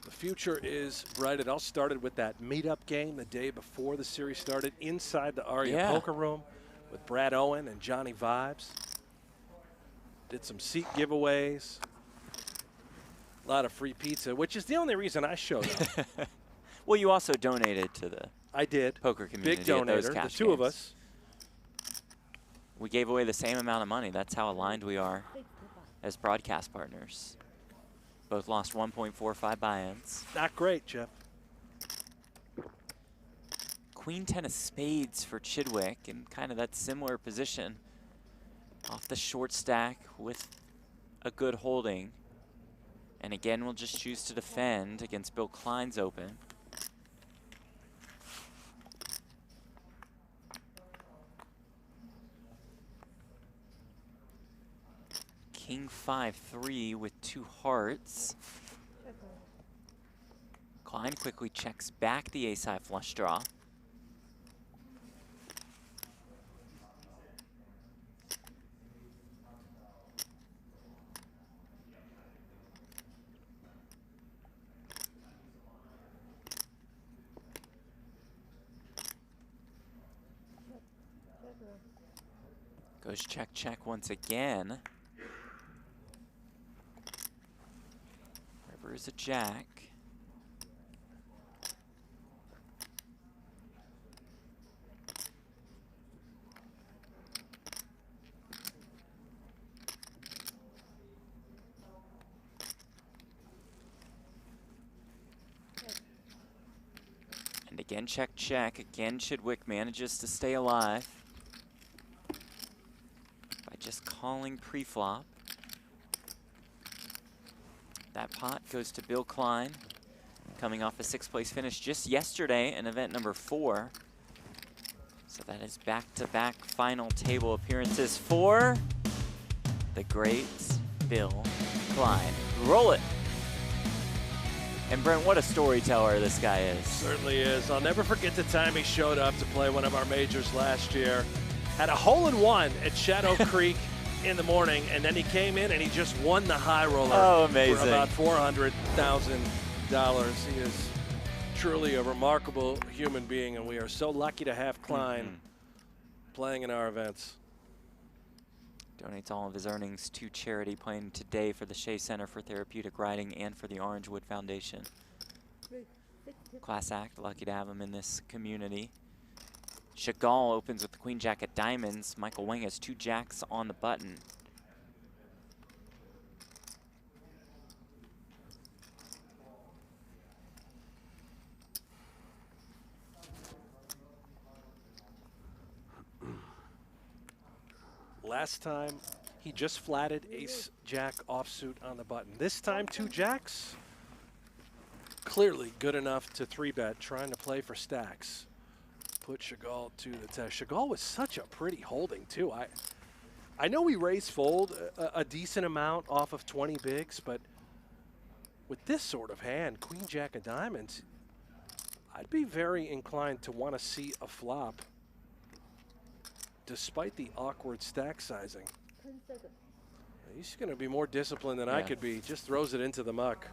The future is bright. It all started with that meetup game the day before the series started inside the Aria Poker Room with Brad Owen and Johnny Vibes. Did some seat giveaways. A lot of free pizza, which is the only reason I showed up. Well, you also donated to the I did. poker community. Big donator, at those cash the two of games. us. We gave away the same amount of money. That's how aligned we are as broadcast partners. Both lost 1.45 buy-ins. Not great, Jeff. Queen 10 of spades for Chidwick in kind of that similar position. Off the short stack with a good holding. And again, we'll just choose to defend against Bill Klein's open. King 5-3 with 2 hearts. Klein quickly checks back the ace-high flush draw. Goes check, check once again. River is a jack. And again, check, check. Again, Chidwick manages to stay alive by just calling pre-flop. That pot goes to Bill Klein, coming off a 6th place finish just yesterday in event number 4. So that is back-to-back final table appearances for the great Bill Klein. Roll it. And Brent, what a storyteller this guy is. Certainly is. I'll never forget the time he showed up to play one of our majors last year. Had a hole-in-one at Shadow Creek in the morning, and then he came in and he just won the high roller. Oh, amazing. For about $400,000. He is truly a remarkable human being, and we are so lucky to have Klein playing in our events. Donates all of his earnings to charity, playing today for the Shea Center for Therapeutic Riding and for the Orangewood Foundation. Class act, lucky to have him in this community. Shegal opens with the Queen Jack at diamonds. Michael Wang has 2 jacks on the button. Last time, he just flatted ace-jack offsuit on the button. This time, 2 jacks. Clearly good enough to 3-bet, trying to play for stacks. Put Shegal to the test. Shegal was such a pretty holding, too. I know we raise fold a decent amount off of 20 bigs, but with this sort of hand, Queen Jack of diamonds, I'd be very inclined to want to see a flop despite the awkward stack sizing. He's going to be more disciplined than I could be. Just throws it into the muck.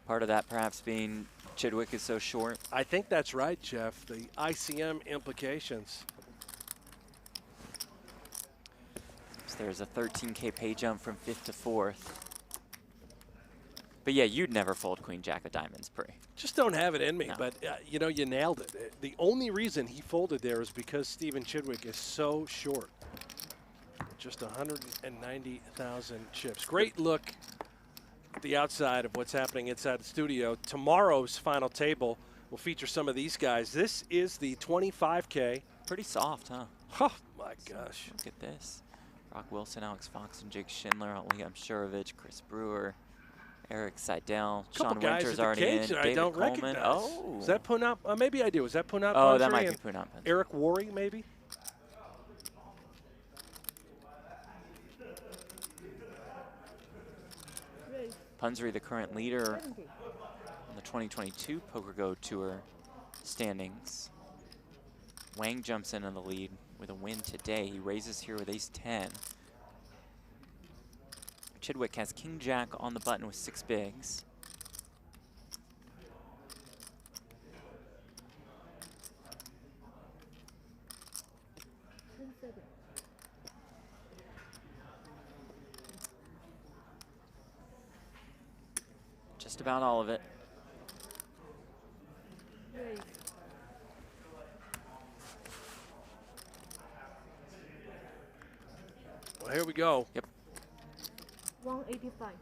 Part of that perhaps being Chidwick is so short. I think that's right, Jeff. The ICM implications. So there's a 13K pay jump from 5th to 4th. But yeah, you'd never fold Queen Jack of diamonds pre. Just don't have it in me, No. but you know, you nailed it. The only reason he folded there is because Stephen Chidwick is so short. Just 190,000 chips. Great look at the outside of what's happening inside the studio. Tomorrow's final table will feature some of these guys. This is the 25K. Pretty soft, huh? Oh my gosh. Look at this. Brock Wilson, Alex Fox, and Jake Schindler, Liam Shurovich, Chris Brewer, Eric Seidel, Sean Winters already in, that David I don't Coleman. recognize. Oh, Is that Punap? Maybe I do. Is that Punap? oh, that Pansri might be and Punap. Eric Worre, maybe? Pansri, the current leader on the 2022 PokerGO Tour standings. Wang jumps into the lead with a win today. He raises here with ace-10. Chidwick has King Jack on the button with 6 bigs. Just about all of it. Well, here we go. Yep. 185.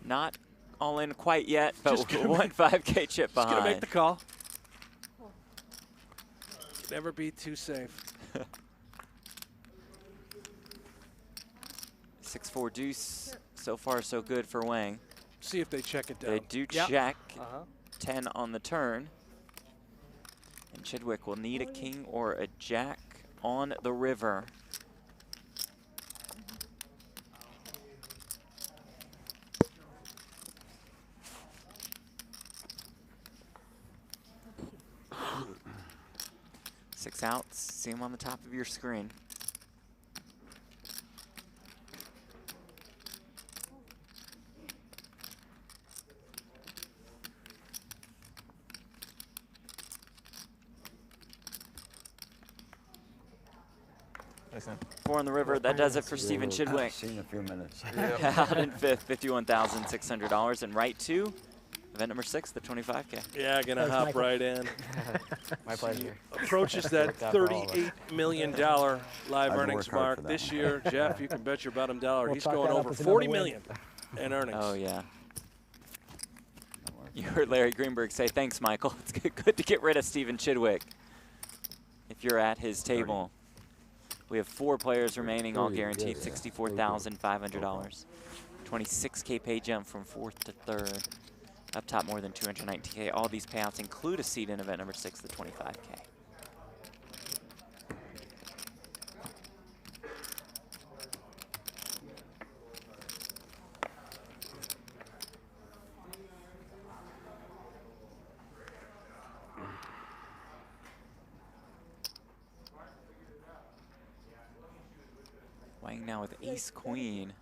Not all in quite yet, but Just gonna one 5K chip Just gonna behind. make the call. Never be too safe. 6-4 deuce. So far, so good for Wang. See if they check it down. They do Yep. check. 10 on the turn. And Chidwick will need a king or a jack on the river 6 outs, see them on the top of your screen. Listen. 4 on the river, that does it for Stephen Chidwick. See in a few minutes. Out in 5th, $51,600. And right to event number 6, the 25K. Yeah, gonna hop Michael. right in. My pleasure. Approaches that Worked out for all of us. $38 million live I'd earnings work hard mark for that this one. year. Jeff, you can bet your bottom dollar We'll he's chalk going that up over as another $40 win. million in earnings. Oh, yeah. You heard Larry Greenberg say, thanks, Michael. It's good to get rid of Stephen Chidwick if you're at his table. We have 4 players remaining, all guaranteed $64,500. 26K pay jump from 4th to 3rd. Up top more than 219K. All these payouts include a seat in event number 6, the 25K. Wang now with ace queen.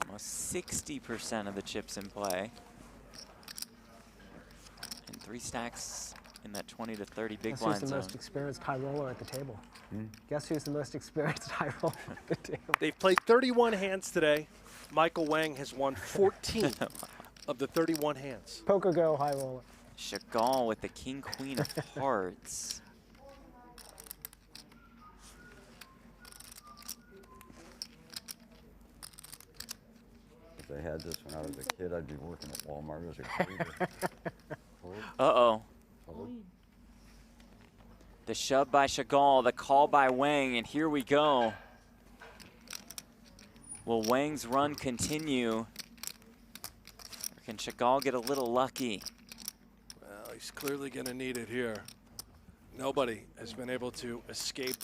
Almost 60% of the chips in play. And 3 stacks in that 20 to 30 big Guess blind who's the zone. most experienced high roller at the table? Guess who's the most experienced high roller at the table? They've played 31 hands today. Michael Wang has won 14 of the 31 hands. PokerGO high roller. Shegal with the king queen of hearts. If they had this when I was a kid, I'd be working at Walmart as a greeter. Uh-oh. The shove by Shegal, the call by Wang, and here we go. Will Wang's run continue? Or can Shegal get a little lucky? Well, he's clearly going to need it here. Nobody has been able to escape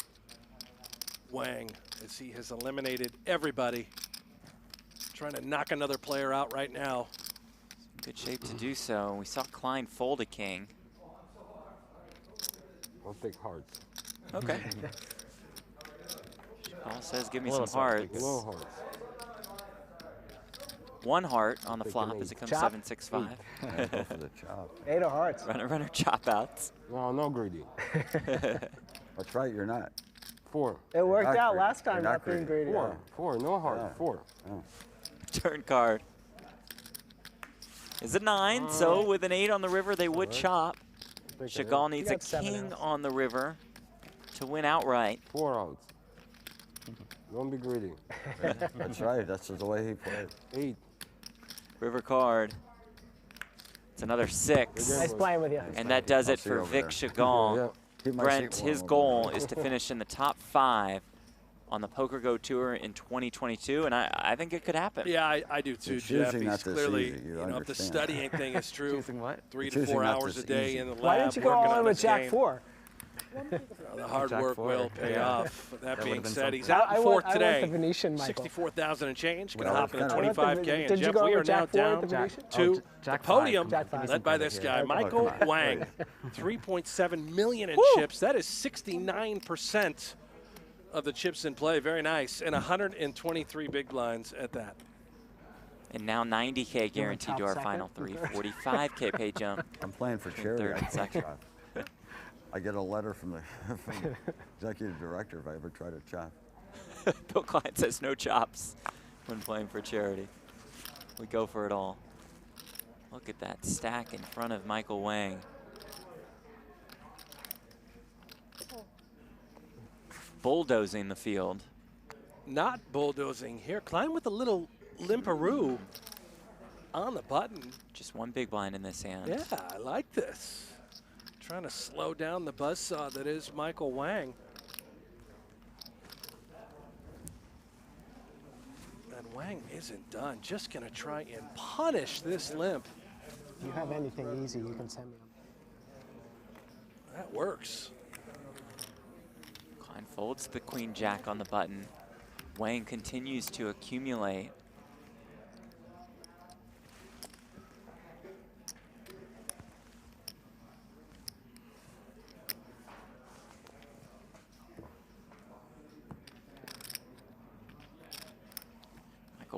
Wang as he has eliminated everybody. Trying to knock another player out right now. Good shape to do so. We saw Klein fold a king. I'll take hearts. Okay. Shegal says, give me A little some hearts. No hearts. 1 heart on the Take flop an as it comes Chop. 7-6-5. Yeah, go for the chop. 8 of hearts. Runner chop outs. No, no greedy. That's right, you're not. 4. It worked Not out greedy. last time, You're not not being greedy. greedy. 4. No heart. Yeah. 4. Oh. Turn card. Is a 9, so with an 8 on the river, they would chop. Shegal needs a got 7 king outs. on the river to win outright. 4 outs. Don't be greedy. That's right, that's the way he played. 8. River card. It's another 6. Nice playing with you. And that does I'll it see you for over Vic there. Shegal. Yeah. Keep my Brent, seat warm his over goal there. is to finish in the top 5 on the PokerGO Tour in 2022, and I think it could happen. Yeah, I do too, It's Jeff. usually He's not this clearly, easy, you know, if the understand. studying thing is true, Choosing what? 3 It's to usually 4 not hours a this day easy. in the lab. Why didn't you go working all on in with this Jack game. 4? The hard Jack work 4. will pay Yeah. off. That That being would've been said, he's something. out in 4th I today. want the Venetian, Michael. 64,000 and change. Going to Well, hop in the I want the 25K. Did And you Jeff, go we with are now Jack 4 at down the Venetian? to the Jack podium, five. Jack five. led by this guy, Michael Wang. 3.7 million in chips. That is 69% of the chips in play. Very nice. And 123 big blinds at that. And now 90K guaranteed to our top final second? 3, 45K pay jump. I'm playing for From charity. third and I can't second. chop. I get a letter from the executive director if I ever try to chop. Bill Klein says no chops when playing for charity. We go for it all. Look at that stack in front of Michael Wang. Bulldozing the field. Not bulldozing here. Klein with a little limperoo on the button. Just 1 big blind in this hand. Yeah, I like this. Trying to slow down the buzzsaw that is Michael Wang. And Wang isn't done. Just going to try and punish this limp. If you have anything easy, you can send me them. That works. Klein folds the queen jack on the button. Wang continues to accumulate.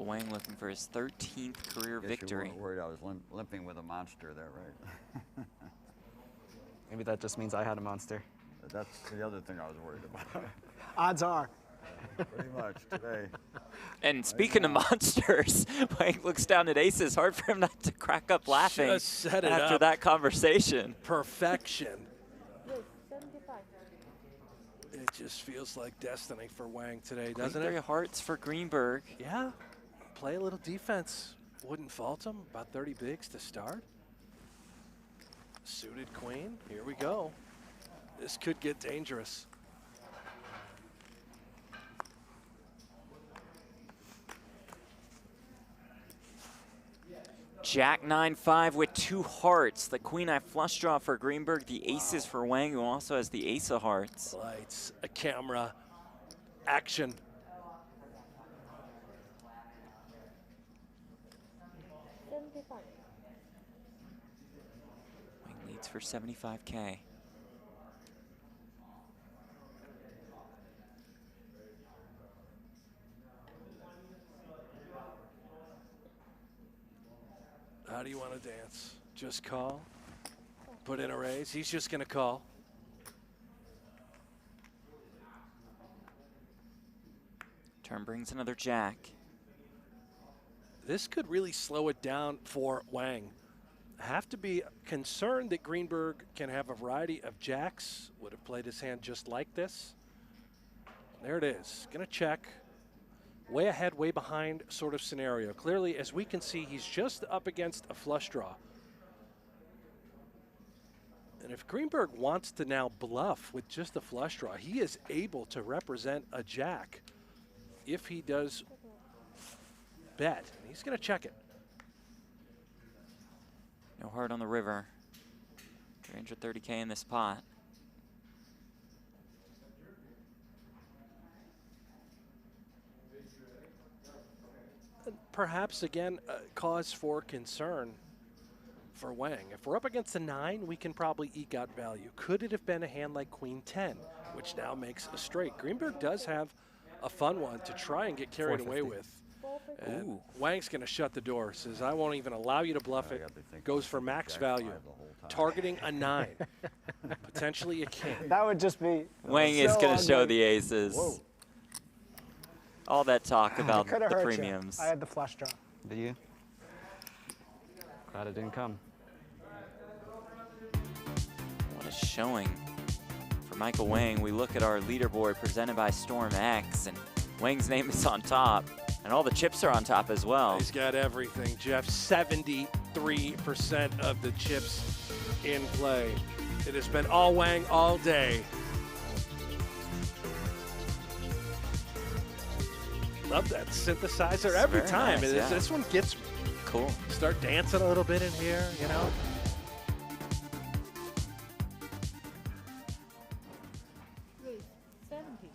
Michael Wang looking for his 13th career Guess victory. You weren't worried I was limping with a monster there, right? Maybe that just means I had a monster. That's the other thing I was worried about. Odds are. Pretty much today. And speaking of monsters, Wang looks down at aces. Hard for him not to crack up laughing Just set it after up. that conversation. Perfection. Yes, 75. It just feels like destiny for Wang today, Queen doesn't three it? of hearts for Greenberg. Yeah. Play a little defense. Wouldn't fault him. About 30 bigs to start. Suited queen. Here we go. This could get dangerous. Jack 9-5 with 2 hearts. The queen eye flush draw for Greenberg. The aces for Wang, who also has the ace of hearts. Lights, a camera, action. 75. Wang leads for 75K. How do you want to dance? Just call? Put in a raise? He's just going to call. Turn brings another jack. This could really slow it down for Wang. Have to be concerned that Greenberg can have a variety of jacks. Would have played his hand just like this. There it is. Going to check. Way ahead, way behind sort of scenario. Clearly, as we can see, he's just up against a flush draw. And if Greenberg wants to now bluff with just a flush draw, he is able to represent a jack if he does bet. He's going to check it. No heart on the river. 330K in this pot. Perhaps, again, cause for concern for Wang. If we're up against a 9, we can probably eke out value. Could it have been a hand like Queen 10, which now makes a straight? Greenberg does have a fun one to try and get carried away with. And Wang's going to shut the door. Says, I won't even allow you to bluff it. Goes for max value. Targeting a 9. Potentially a king. That would just be Wang is going to show the aces. Whoa. All that talk about Coulda the hurt premiums. You. I had the flush draw. Did you? Glad it didn't come. What a showing for Michael Wang. We look at our leaderboard presented by Storm X, and Wang's name is on top, and all the chips are on top as well. He's got everything, Jeff. 73% of the chips in play. It has been all Wang all day. Love that synthesizer every very time. nice, yeah. This one gets cool. Start dancing a little bit in here, you know. Raise, 70.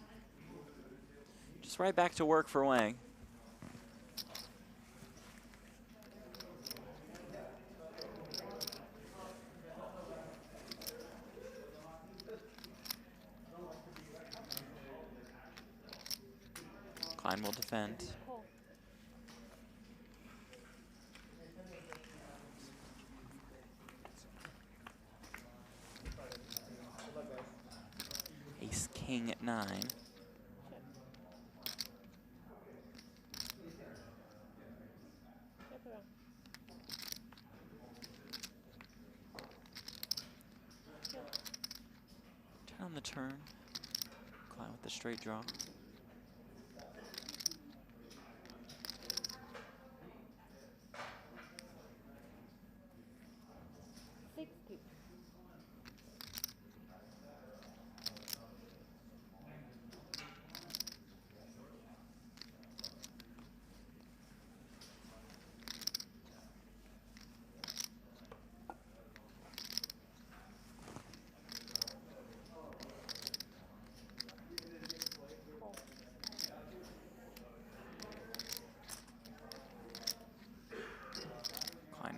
Just right back to work for Wang. Klein will defend. Call. Ace King at 9. Check around. Turn on the turn. Klein with the straight draw.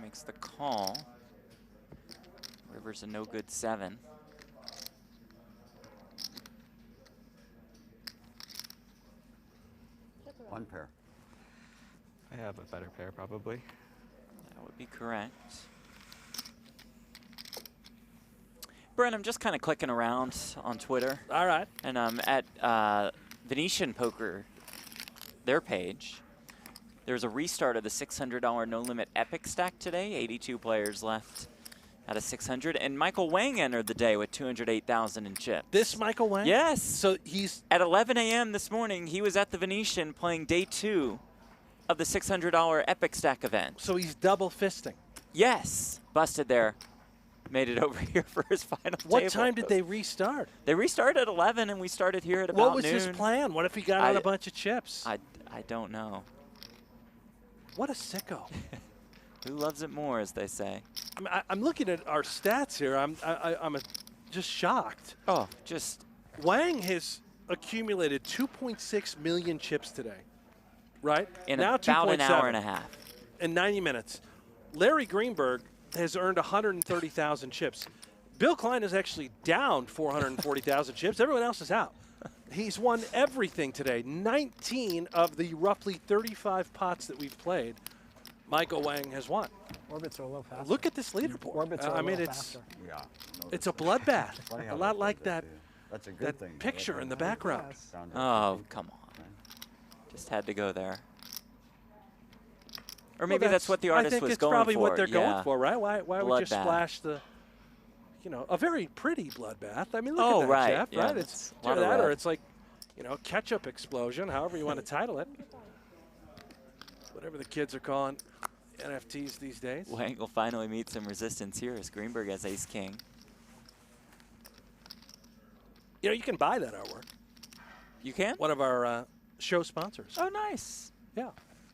Makes the call. River's a no good 7. One pair. I have a better pair, probably. That would be correct. Brent, I'm just kind of clicking around on Twitter. All right. And I'm at Venetian Poker, their page. There's a restart of the $600 no-limit Epic stack today. 82 players left out of 600. And Michael Wang entered the day with 208,000 in chips. This Michael Wang? Yes. So he's... At 11 a.m. this morning, he was at the Venetian playing day 2 of the $600 Epic stack event. So he's double fisting. Yes. Busted there. Made it over here for his final What table. time did they restart? They restarted at 11, and we started here at about What was noon. his plan? What if he got out a bunch of chips? I don't know. What a sicko. Who loves it more, as they say? I'm looking at our stats here. I'm just shocked. Oh, just... Wang has accumulated 2.6 million chips today, right? In now about an hour 2.7 and a half. In 90 minutes. Larry Greenberg has earned 130,000 chips. Bill Klein is actually down 440,000 chips. Everyone else is out. He's won everything today. 19 of the roughly 35 pots that we've played, Michael Wang has won. Orbits are a little faster. Look at this leaderboard. Orbits are I a mean, little it's faster. Yeah. it's a bloodbath. Funny A how lot that like does that. too. That's a good that thing. picture in the background. Down to Oh, come on. Just had to go there. Or Well, maybe that's what the artist I think was it's going probably for. what they're Yeah. going for, right? Why would you Bloodbath. splash the, you know, a very pretty bloodbath? I mean, look Oh, at that, right. Jeff, Yeah, right? that's It's a lot either of that or red. it's like, you know, ketchup explosion, however you want to title it. Whatever the kids are calling NFTs these days. Wang will finally meet some resistance here as Greenberg has ace-king. You know, you can buy that artwork. You can? One of our show sponsors. Oh, nice. Yeah.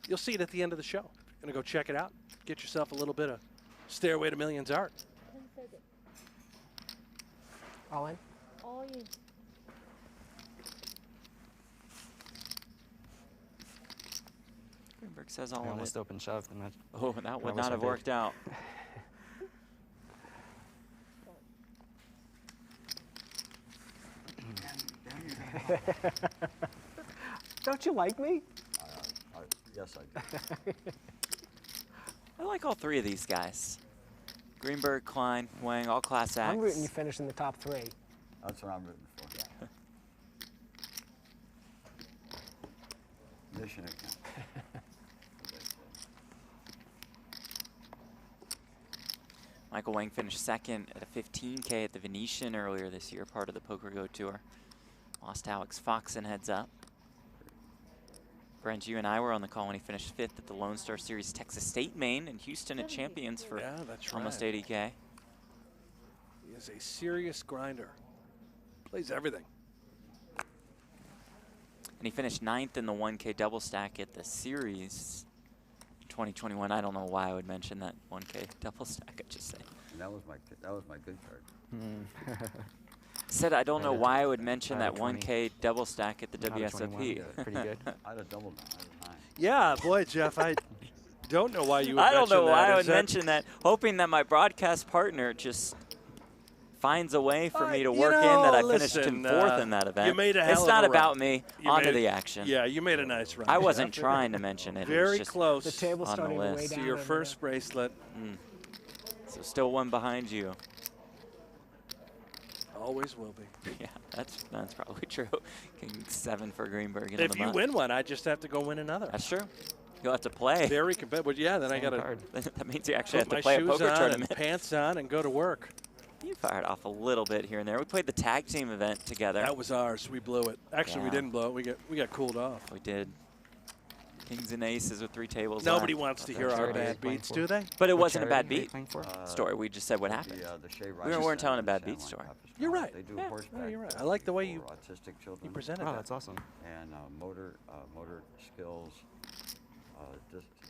You'll see it at the end of the show. Going to go check it out. Get yourself a little bit of Stairway to Millions art. 10 seconds. All in? All in. Greenberg says all I on almost it. open shoved. And Oh, that would wish not I have did. worked out. Don't you like me? Yes, I do. I like all three of these guys. Greenberg, Klein, Wang, all class acts. I'm rooting you finish in the top 3. That's what I'm rooting for. Mission account. Michael Wang finished second at a 15K at the Venetian earlier this year, part of the PokerGO Tour. Lost Alex Foxen heads up. Brent, you and I were on the call when he finished 5th at the Lone Star Series Texas State Main and Houston at Champions for almost 80K. He is a serious grinder. Plays everything. And he finished 9th in the 1K double stack at the Series 2021. I don't know why I would mention that 1K double stack. I just say. And that was my good card. Said I don't know why I would mention out that of 20. 1K double stack at the Out of 21, WSOP. yeah, pretty good. I'd have doubled down. I'd have 9. Yeah, boy, Jeff, I don't know why you would I don't know mention why that. I Is would that- mention that, hoping that my broadcast partner just finds a way for me to you work in know, that I finished listen, 4th in that event. You made a hell it's of not a run. about me. You Onto made- the action. Yeah, you made a nice run. I wasn't Jeff. trying to mention it. It was Very just close. The table's on the starting to weigh list. down. To your over first bracelet. So still one behind you. Always will be. Yeah, that's probably true. King 7 for Greenberg. In If the you month. win one, I just have to go win another. That's true. You'll have to play. Very competitive. Yeah, then I Same got to card. That means you actually have put to my play a shoes poker on tournament. and pants on and go to work. You fired off a little bit here and there. We played the tag team event together. That was ours. We blew it. Actually, we Yeah. didn't blow it. We got cooled off. We did. Kings and aces with 3 tables Nobody left. wants to What hear our charity are you bad playing beats, for? do they? But it What wasn't a bad charity are you beat playing for? story. We just said what happened. The Shea We weren't telling a bad San beat Juan story. Capital You're School. right. They do Yeah. horseback Yeah, you're right. I training like the way for you autistic children. You presented Oh, that. that's awesome. And motor skills,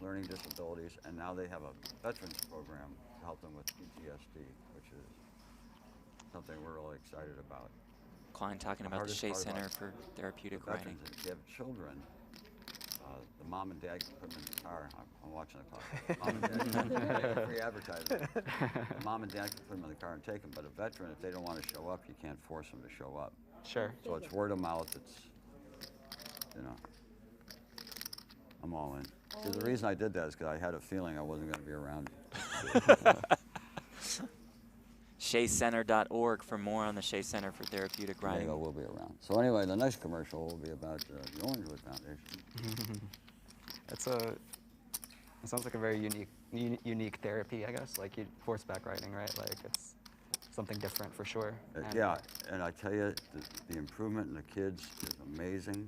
learning disabilities, and now they have a veterans program to help them with PTSD, which is something we're really excited about. Klein talking The about the hardest Shea part Center about for Therapeutic The Writing. veterans, if you have children, the mom and dad can put them in the car. I'm watching the clock. Mom and dad, free advertising. The mom and dad can put them in the car and take them, but a veteran, if they don't want to show up, you can't force them to show up. Sure. So it's word of mouth. It's, you know, I'm all in. See, the reason I did that is because I had a feeling I wasn't going to be around. SheaCenter.org for more on the Shea Center for Therapeutic Writing. We'll be around. So anyway, the next commercial will be about the Orangewood Foundation. It sounds like a very unique therapy, I guess. Like horseback riding, right? Like it's something different for sure. Yeah, and I tell you, the improvement in the kids is amazing.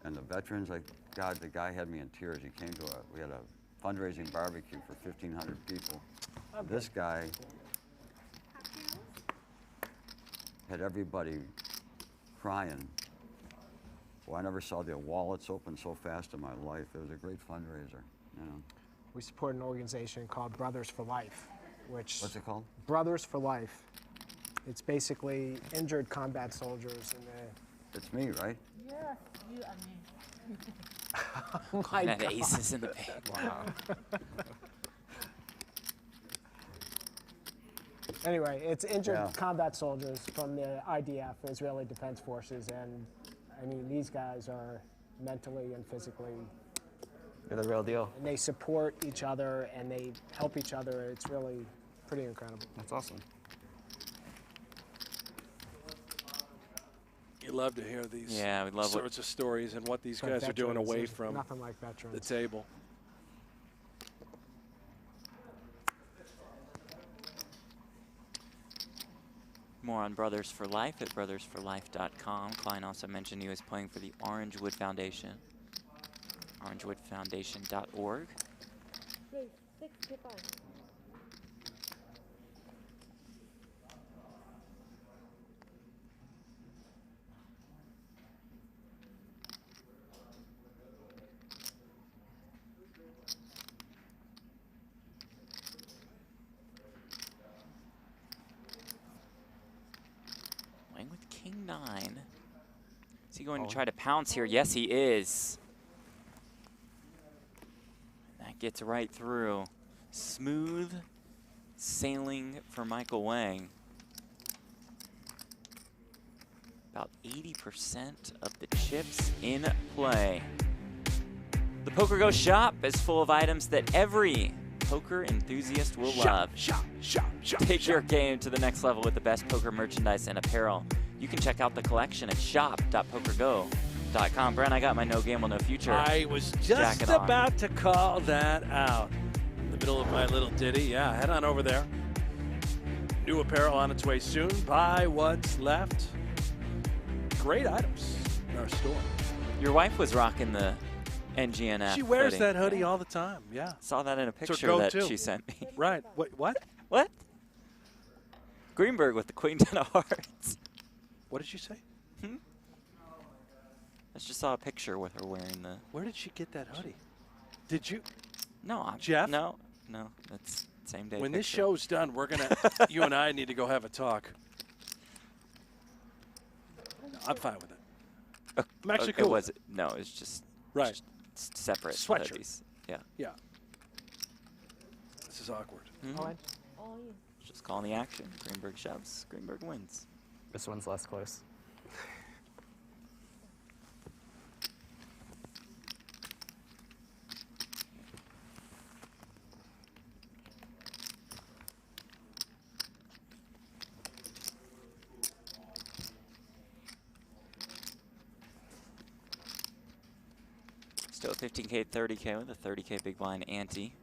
And the veterans, like, God, the guy had me in tears. He came to we had a fundraising barbecue for 1,500 people. This guy had everybody crying. Well, I never saw their wallets open so fast in my life. It was a great fundraiser, you know. We support an organization called Brothers for Life, which... What's it called? Brothers for Life. It's basically injured combat soldiers in the... It's me, right? Yes, you and me. Oh my That God. aces in the pig. Wow. Anyway, it's injured combat soldiers from the IDF, Israeli Defense Forces, and I mean, these guys are mentally and physically... You're the real deal. And they support each other and they help each other. It's really pretty incredible. That's awesome. You love to hear these we love sorts of stories and what these For guys are doing veterans, away there's from nothing like the veterans. table. More on Brothers for Life at brothersforlife.com. Klein also mentioned he was playing for the Orangewood Foundation. orangewoodfoundation.org. Raise 65. Playing with King 9. Is he going to try to pounce here? Yes, he is. That gets right through. Smooth sailing for Michael Wang. About 80% of the chips in play. The PokerGO shop is full of items that every poker enthusiast will love. Take your game to the next level with the best poker merchandise and apparel. You can check out the collection at shop.pokergo.com. Brent, I got my No Gamble, No Future I was just jacket on. about to call that out. In the middle of my little ditty. Yeah, head on over there. New apparel on its way soon. Buy what's left. Great items in our store. Your wife was rocking the NGNF. She wears hoodie. that hoodie all the time. Yeah. Saw that in a It's her picture that go-to. she sent me. Right. What? What? Greenberg with the Queen 10 of Hearts. What did you say? I just saw a picture with her wearing the... Where did she get that hoodie? Did you? No, Jeff? No, that's same day When this picture. show's done, we're going to, you and I need to go have a talk. I'm fine with it. I'm actually cool. It was, no, it's just Right. just separate Sweatshirt. hoodies. Yeah. Yeah. This is awkward. All in. Just calling the action. Greenberg shoves. Greenberg wins. This one's less close. Still 15K, 30K with a 30K big blind ante.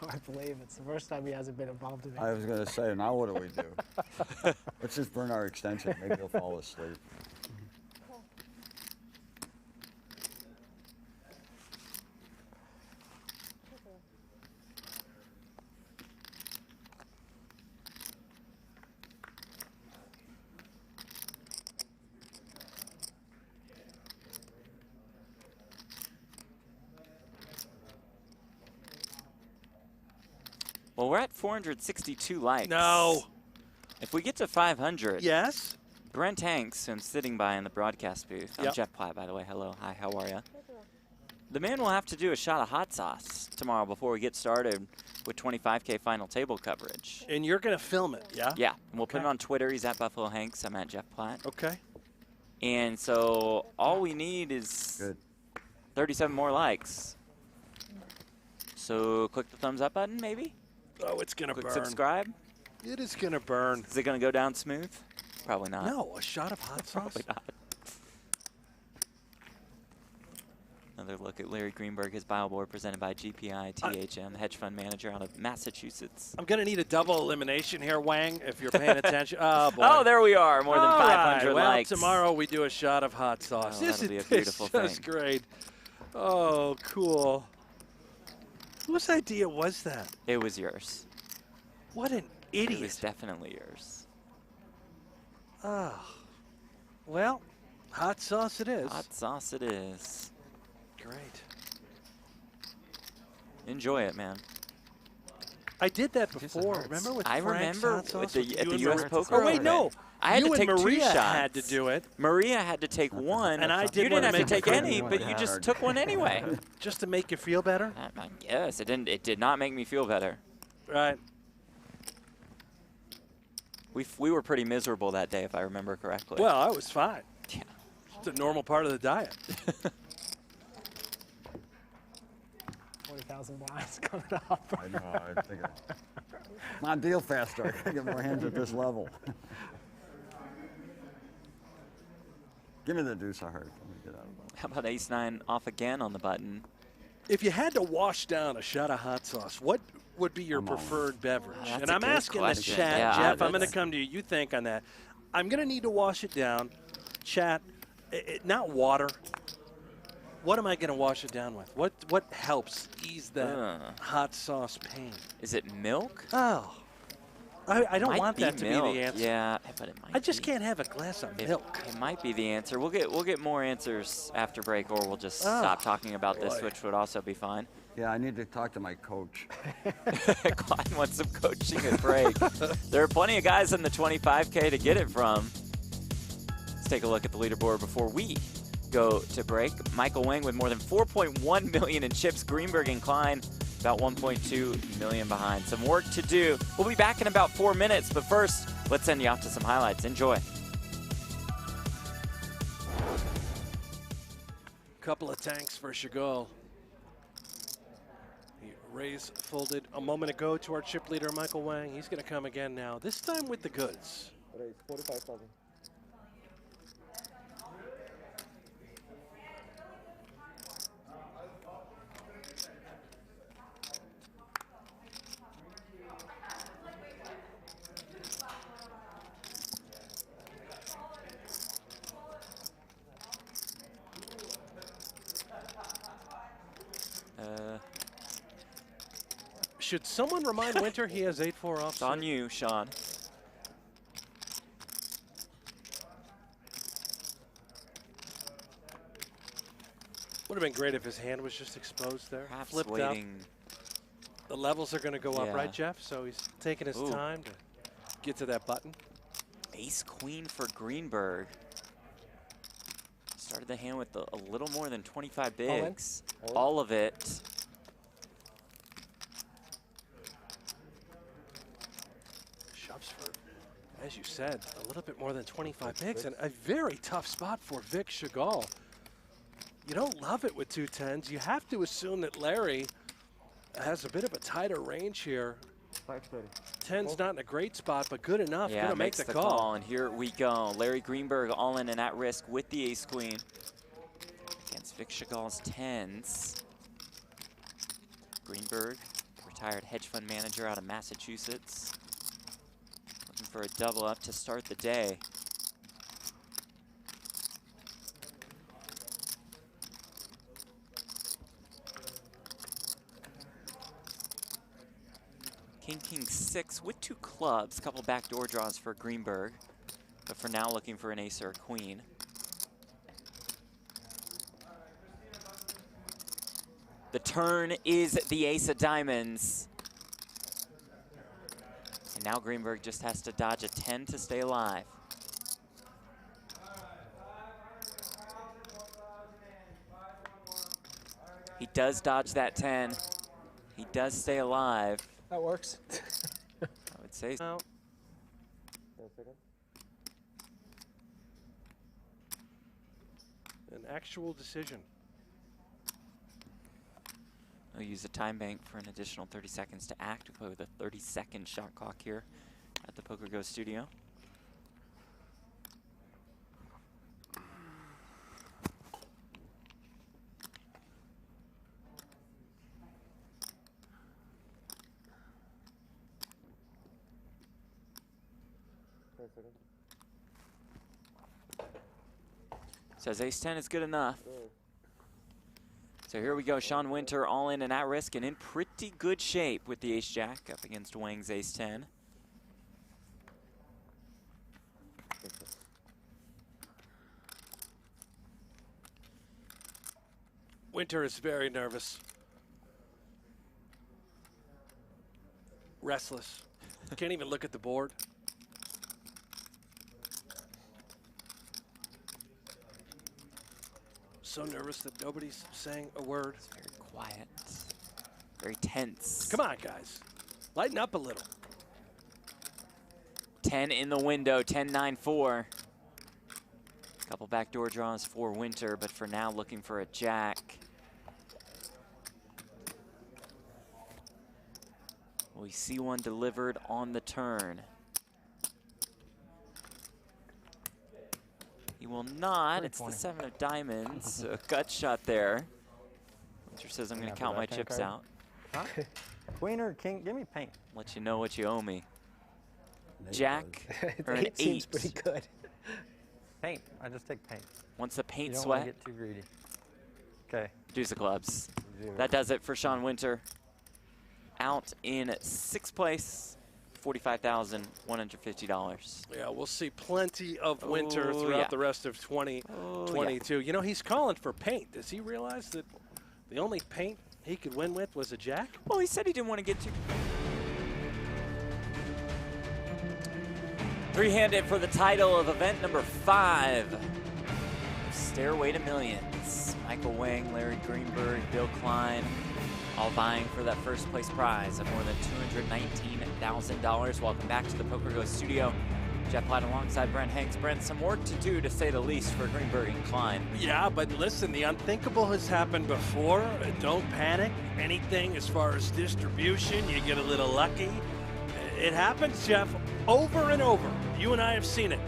I believe it's the first time he hasn't been involved in it. I was going to say, now what do we do? Let's just burn our extension. Maybe he'll fall asleep. Well, we're at 462 likes. No. If we get to 500, Yes. Brent Hanks, who I'm sitting by in the broadcast booth. I'm Yep. Jeff Platt, by the way. Hello. Hi, how are you? The man will have to do a shot of hot sauce tomorrow before we get started with 25K final table coverage. And you're going to film it, yeah? Yeah, and we'll put it on Twitter. He's at Buffalo Hanks. I'm at Jeff Platt. Okay. And so all we need is 37 more likes. So click the thumbs up button, maybe? Oh, it's going to Click burn. subscribe. It is going to burn. Is it going to go down smooth? Probably not. No, a shot of hot sauce? Probably not. Another look at Larry Greenberg, his bio board presented by GPI THM, the hedge fund manager out of Massachusetts. I'm going to need a double elimination here, Wang, if you're paying attention. Oh, boy. Oh, there we are. More than All 500 right. Well, likes. tomorrow we do a shot of hot sauce. Oh, This that'll be a is beautiful just thing. great. Oh, cool. Whose idea was that? It was yours. What an idiot. It was definitely yours. Oh. Well, hot sauce it is. Hot sauce it is. Great. Enjoy it, man. I did that before. Remember with I Frank's remember hot sauce at the you and U.S. Maria? Poker Oh, wait, Open. no. I had you to take and Maria 2 shots. had to do it. Maria had to take one. And I did You one didn't to have to make take you any, feel but you just took one anyway. Just to make you feel better? Yes, it didn't. It did not make me feel better. Right. We were pretty miserable that day, if I remember correctly. Well, I was fine. Yeah. It's a normal part of the diet. 40,000 blinds coming up. I know. I figured. Come on, deal faster. I gotta get more hands at this level. Give me the deuce I heard. Let me get out of that. How about ace-9 off again on the button? If you had to wash down a shot of hot sauce, what would be your preferred beverage? That's And a I'm good asking the question. chat, Yeah, Jeff, I'm going to that's- come to you. You think on that. I'm going to need to wash it down. Chat, not water. What am I going to wash it down with? What helps ease that hot sauce pain? Is it milk? Oh. I don't Might want be that to milk. be the answer. Yeah, but it might I just can't have a glass of milk. It might be the answer. We'll get more answers after break, or we'll just stop talking about this, boy. which would also be fine. Yeah, I need to talk to my coach. Klein wants some coaching at break. There are plenty of guys in the 25K to get it from. Let's take a look at the leaderboard before we go to break. Michael Wang with more than 4.1 million in chips. Greenberg and Klein about 1.2 million behind. Some work to do. We'll be back in about 4 minutes, but first, let's send you off to some highlights. Enjoy. Couple of tanks for Shegal. He raised, folded a moment ago to our chip leader, Michael Wang. He's going to come again now, this time with the goods. Raise 45,000. Should someone remind Winter he has 8-4 off? It's on you, Sean. Would have been great if his hand was just exposed there. Perhaps Flipped waiting. Up. The levels are going to go up, Yeah. right, Jeff? So he's taking his Ooh. time to get to that button. Ace-Queen for Greenberg. Started the hand with a little more than 25 bigs. All of it. Shoves for, as you said, a little bit more than 25 bigs, and a very tough spot for Vic Shegal. You don't love it with 2 10s. You have to assume that Larry has a bit of a tighter range here. 10's not in a great spot, but good enough. Yeah, Gonna make makes the the call. and here we go. Larry Greenberg all in and at risk with the ace-queen against Vic Shegal's 10s. Greenberg, retired hedge fund manager out of Massachusetts, looking for a double up to start the day. King 6 with 2 clubs, couple backdoor draws for Greenberg, but for now looking for an ace or a queen. The turn is the ace of diamonds. And now Greenberg just has to dodge a 10 to stay alive. He does dodge that 10. He does stay alive. That works. I would say so. An actual decision. We'll use a time bank for an additional 30 seconds to act. We play with a 30-second shot clock here at the PokerGO Studio. Says ace-10 is good enough. So here we go, Sean Winter all in and at risk and in pretty good shape with the ace-jack up against Wang's ace-10. Winter is very nervous. Restless. Can't even look at the board. So nervous that nobody's saying a word. It's very quiet, very tense. Come on, guys. Lighten up a little. 10 in the window, 10-9-4. Couple backdoor draws for Winter, but for now looking for a jack. We see one delivered on the turn. He will not. It's the 7 of diamonds. So a gut shot there. Winter says, I'm going to count my chips out. Huh? Queen or king? Give me paint. Let you know what you owe me. Jack or an 8. Seems pretty good. Paint. I just take paint. Once the paint You don't sweat. want to get too greedy. Okay. Deuce of clubs. That does it for Sean Winter. Out in 6th place, $45,150. Yeah, we'll see plenty of Winter Oh, throughout yeah. the rest of 2022. You know, he's calling for paint. Does he realize that the only paint he could win with was a jack? Well, he said he didn't want to get too... Three-handed for the title of event number 5. Stairway to Millions. Michael Wang, Larry Greenberg, Bill Klein, all vying for that first place prize of more than $219,000. Welcome back to the PokerGO Studio. Jeff Platt alongside Brent Hanks. Brent, some work to do, to say the least, for Greenberg and Klein. Yeah, but listen, the unthinkable has happened before. Don't panic. Anything as far as distribution, you get a little lucky. It happens, Jeff, over and over. You and I have seen it.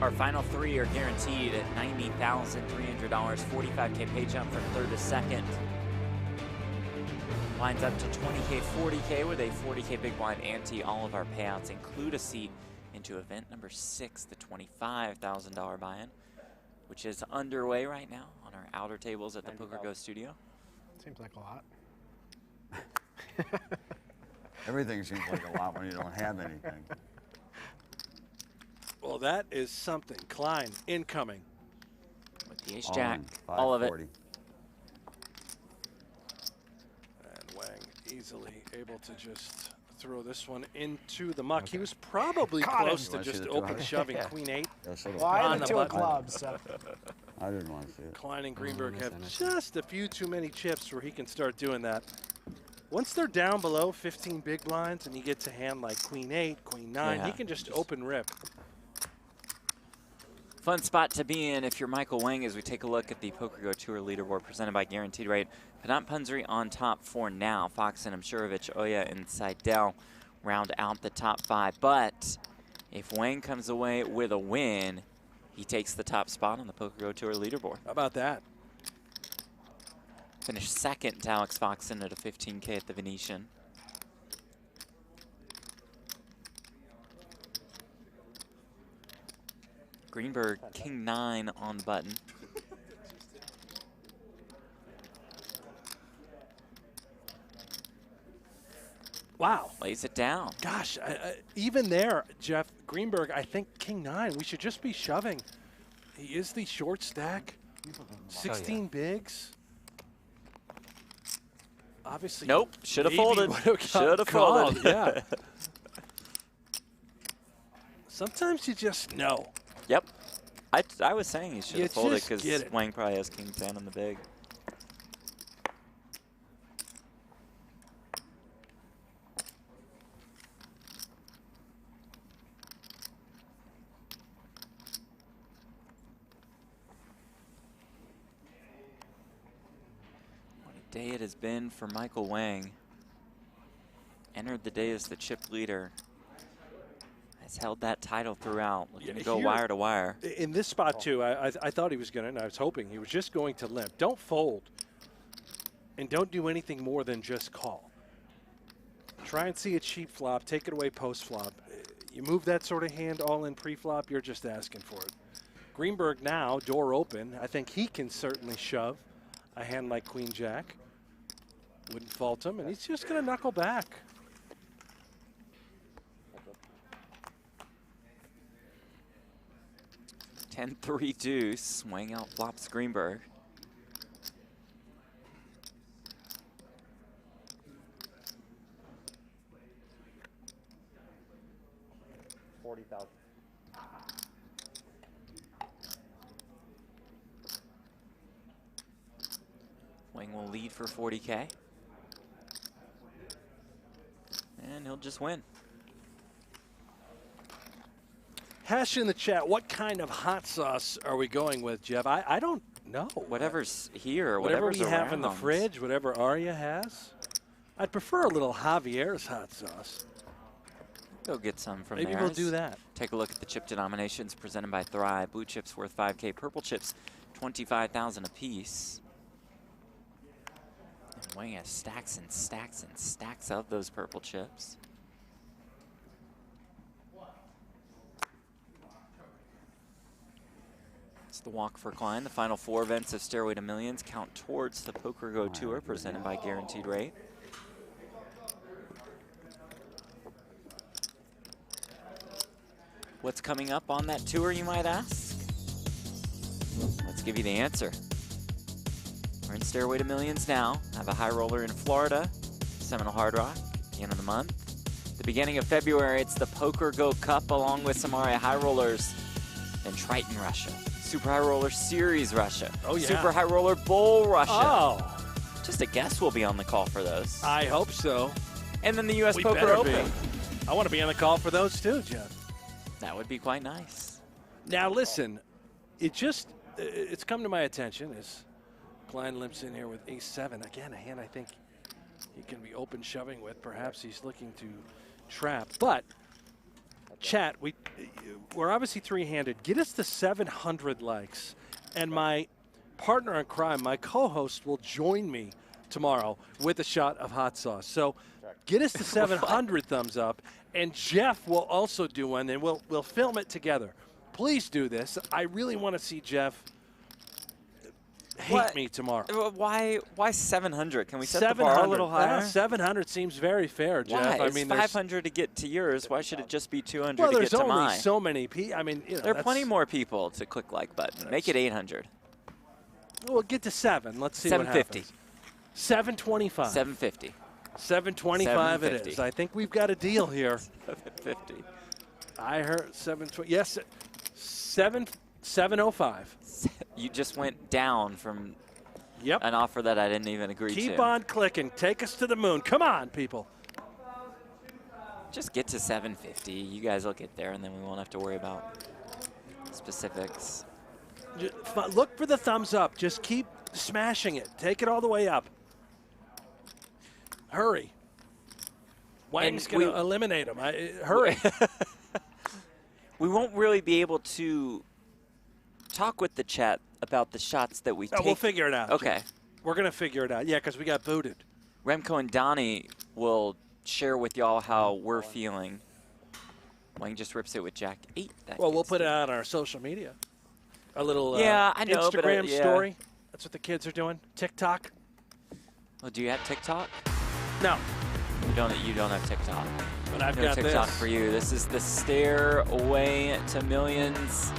Our final 3 are guaranteed at $90,300, 45K pay jump from 3rd to 2nd. Lines up to 20K, 40K with a 40K big blind ante. All of our payouts include a seat into event number 6, the $25,000 buy-in, which is underway right now on our outer tables at the PokerGO Studio. Seems like a lot. Everything seems like a lot when you don't have anything. Well, that is something. Klein, incoming. With the ace-jack, all of it. And Wang easily able to just throw this one into the muck. He was probably close to just open shoving Queen 8 Well, I on had the the 2 of button. clubs, so. I didn't want to see it. Klein and Greenberg have just a few too many chips where he can start doing that. Once they're down below 15 big blinds and you get to hand like Queen 8, Queen 9, he can just open rip. Fun spot to be in if you're Michael Wang as we take a look at the PokerGO Tour leaderboard presented by Guaranteed Rate. Panat Punzri on top for now. Foxen, Mshurovich, Oya, and Seidel round out the top 5. But if Wang comes away with a win, he takes the top spot on the PokerGO Tour leaderboard. How about that? Finished 2nd to Alex Foxen at a 15K at the Venetian. Greenberg, King 9 on the button. Wow. Lays it down. Gosh, even there, Jeff, Greenberg, I think King 9, we should just be shoving. He is the short stack. 16 bigs. Obviously. Nope, should have maybe folded. would've got Should have called, folded. Yeah. Sometimes you just know. Yep. I was saying he should have folded just get because it. Wang probably has King 10 on the big. day it has been for Michael Wang. Entered the day as the chip leader. Has held that title throughout. Looking to go wire to wire. In this spot, too, I thought he was going to, and I was hoping he was just going to limp. Don't fold. And don't do anything more than just call. Try and see a cheap flop. Take it away post-flop. You move that sort of hand all in pre-flop, you're just asking for it. Greenberg now, door open. I think he can certainly shove a hand like Queen-Jack. Wouldn't fault him, and he's just going to knuckle back. Ten 3 deuce. Wang out flops Greenberg. $40,000. Wang will lead for 40K. And he'll just win. Hash in the chat, what kind of hot sauce are we going with, Jeff? I don't know. Whatever's here, whatever whatever's we have around. in the fridge, whatever Arya has. I'd prefer a little Javier's hot sauce. Go get some from Maybe there. we'll do that. Take a look at the chip denominations presented by Thrive. Blue chips worth 5K, purple chips 25,000 apiece. And Wang has stacks and stacks and stacks of those purple chips. It's the walk for Klein. The final 4 events of Stairway to Millions count towards the PokerGO Tour presented by Guaranteed Rate. What's coming up on that tour, you might ask? Let's give you the answer. We're in Stairway to Millions now. Have a high roller in Florida, Seminole Hard Rock, at the end of the month. The beginning of February, it's the PokerGO Cup along with some RA high rollers in Triton, Russia. Super High Roller Series, Russia. Oh, yeah. Super High Roller Bowl, Russia. Oh. Just a guess will be on the call for those. I hope so. And then the U.S. We Poker better Open. be. I want to be on the call for those too, Jeff. That would be quite nice. Now listen, it's come to my attention as Klein limps in here with ace-7. Again, a hand I think he can be open shoving with. Perhaps he's looking to trap. But, chat, we're obviously three-handed. Get us to 700 likes. And my partner in crime, my co-host, will join me tomorrow with a shot of hot sauce. So get us to 700 thumbs up. And Jeff will also do one, and we'll film it together. Please do this. I really want to see Jeff hate me tomorrow. Why 700? Can we set the bar a little higher? 700 seems very fair, Jeff. Why? I mean, it's 500 to get to yours. Why should it just be 200 well, to get to mine? there's only so many people. I mean, there are plenty more people to click like button. Make it 800. We'll get to 7. Let's see what happens. 725. 750. 725 it is. I think we've got a deal here. 750. I heard 720. Yes, 705. You just went down from Yep. an offer that I didn't even agree to. Keep on clicking. Take us to the moon. Come on, people. Just get to 750. You guys will get there, and then we won't have to worry about specifics. Look for the thumbs up. Just keep smashing it. Take it all the way up. Hurry. Wang's going to eliminate him. Hurry. We won't really be able to talk with the chat about the shots that we take. We'll figure it out. Okay. We're going to figure it out. Yeah, because we got booted. Remco and Donnie will share with y'all how we're feeling. Wang just rips it with Jack 8. Well, we'll put it out on our social media. A little I know, Instagram but, story. That's what the kids are doing. TikTok. Well, do you have TikTok? No. You don't have TikTok. But I've no got TikTok this. for you. This is the Stairway to Millions.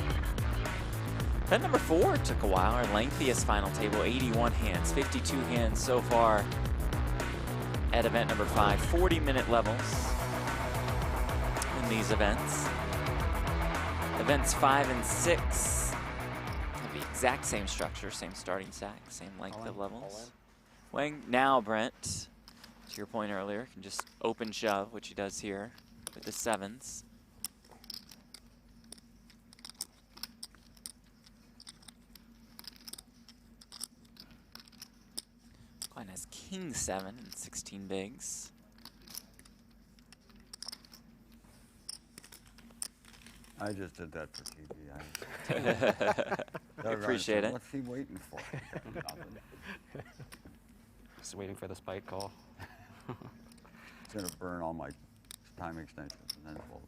Event number 4 took a while. Our lengthiest final table, 81 hands, 52 hands so far at event number 5. 40-minute levels in these events. Events 5 and 6 have the exact same structure, same starting stack, same length of levels. Wang now, Brent, to your point earlier, can just open shove, which he does here with the 7s. Klein has king 7 and 16 bigs. I just did that for TV. I appreciate it. What's he waiting for? Just waiting for the spike call. It's going to burn all my time extensions and then we'll.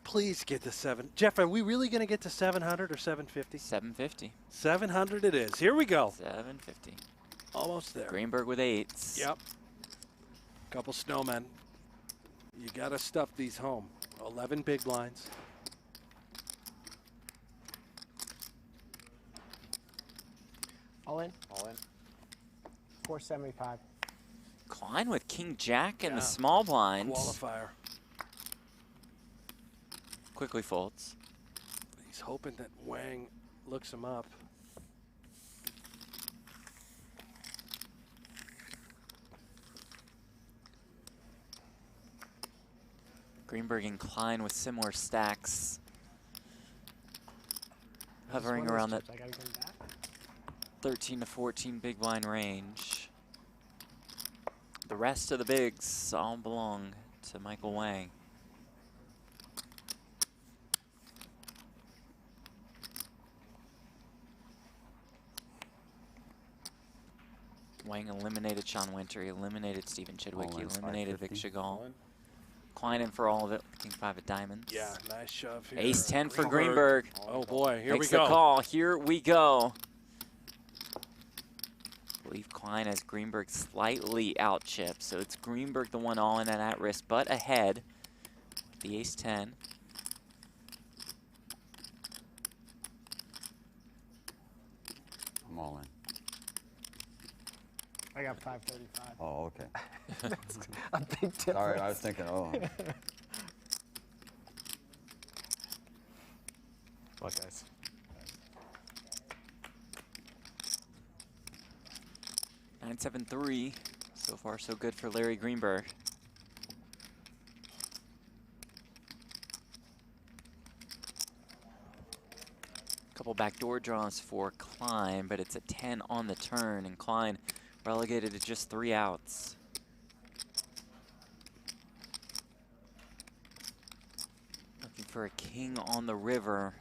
Please get to 7. Jeff, are we really going to get to 700 or 750? 750. 700 it is. Here we go. 750. Almost there. Greenberg with 8s. Yep. Couple snowmen. You got to stuff these home. 11 big blinds. All in? All in. 475. Klein with king jack in the small blind. Qualifier. Quickly folds. He's hoping that Wang looks him up. Greenberg and Klein with similar stacks. Hovering around that 13 to 14 big blind range. The rest of the bigs all belong to Michael Wang. Wang eliminated Sean Winter, he eliminated Stephen Chidwick, he eliminated Vikenty Shegal. Klein in for all of it, king 5 of diamonds. Yeah, nice shove here. Ace 10 for Greenberg. Oh boy, here Makes we go. the call, here we go. I believe Klein has Greenberg slightly out chipped, so it's Greenberg the one all in and at risk, but ahead. The ace 10. I'm all in. I got 535. Oh, okay. That's a big difference. Sorry, I was thinking, oh. What, guys? $973. So far, so good for Larry Greenberg. Couple backdoor draws for Klein, but it's a 10 on the turn, and Klein relegated to just 3 outs. Looking for a king on the river.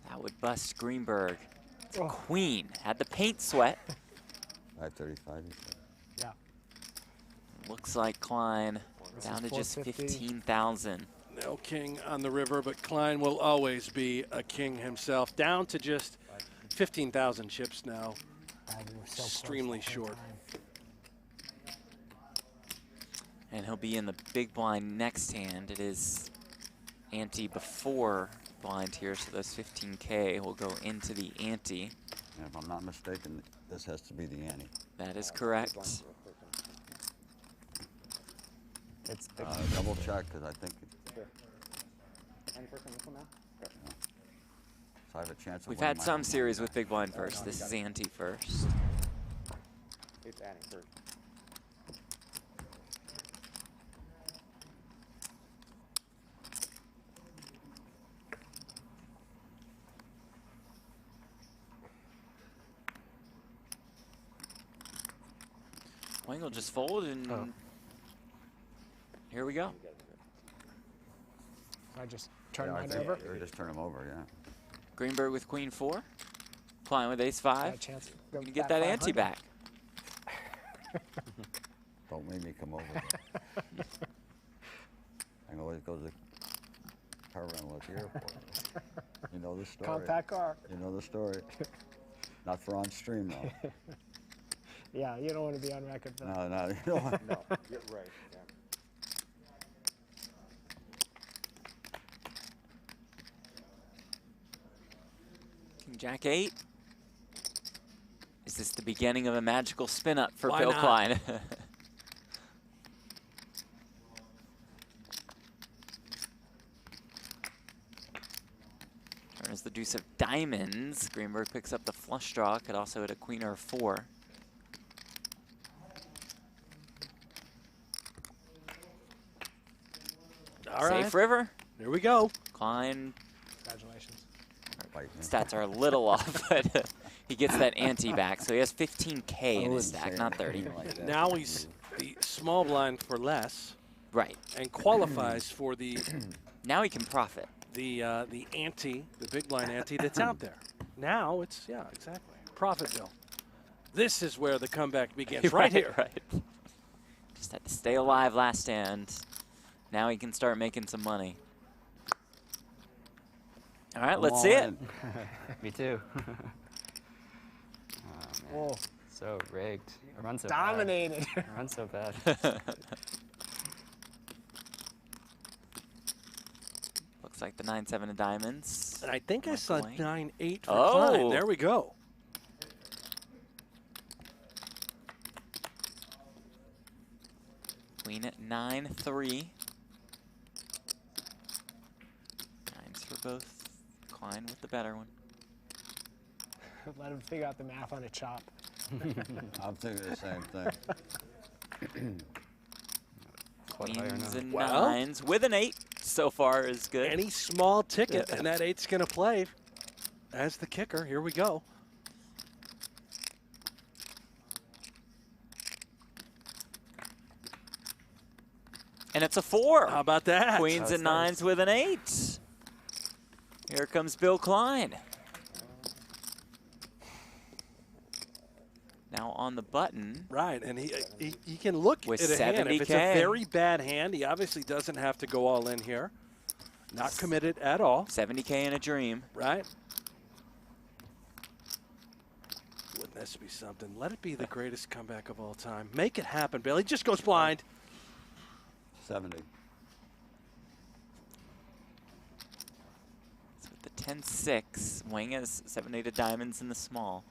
That would bust Greenberg. It's a queen. Had the paint sweat. 535, you said? Yeah. Looks like Klein down to just 15,000. No king on the river, but Klein will always be a king himself. Down to just 15,000 chips now. Extremely short. And he'll be in the big blind next hand. It is ante before blind here, so those 15K will go into the ante. And if I'm not mistaken, this has to be the ante. That is correct. It's double check, because I think Any first on this one now? Okay. so I have a chance of We've winning had my some own series money with big blind Oh, first. no, This you is got it. ante first. It's adding first. Wang will just fold, and here we go. I just turn I mine think over. or just turn them over, yeah. Greenberg with queen 4. Klein with ace 5. Got a chance to go You can get back that ante 500. back. Don't make me come over there. I can always go to the car rental at the airport. You know the story. Compact car. You know the story. Not for on stream, though. Yeah, you don't want to be on record for that. No, you don't want No, get right. Yeah. King Jack 8. Is this the beginning of a magical spin up for Why Bill not? Klein? Turn is the deuce of diamonds. Greenberg picks up the flush draw. Could also hit a queen or a 4. All right. Safe river. Here we go. Klein Congratulations. bite me. Stats are a little off, but he gets that ante back. So he has 15K in his stack, not 30. Now he's the small blind for less. Right. And qualifies for the now he can profit. The ante, the big blind ante that's out there. Now it's, yeah, exactly. Profit bill. This is where the comeback begins, right here. Right. Just had to stay alive last stand. Now he can start making some money. All right, let's see it. Me too. Oh, man. So rigged. I run so Dominated. bad. I run so bad. Looks like the 9-7 of diamonds. And I think I saw 9-8 for Oh. Klein. There we go. Queen at 9-3. Nines for both. Klein with the better one. Let him figure out the math on a chop. I'm thinking the same thing. Queens and nines with an 8 so far is good. Any small ticket, and that 8's going to play as the kicker. Here we go. And it's a 4. How about that? Queens and nines with an 8. Here comes Bill Klein. Now on the button. Right, and he can look with at a hand. If it's a 70K. very bad hand, he obviously doesn't have to go all in here. Not committed at all. 70K in a dream. Right. Wouldn't this be something? Let it be the greatest comeback of all time. Make it happen, Bill. He just goes blind. 70. So with the 10-6, Wang has 7-8 of diamonds in the small.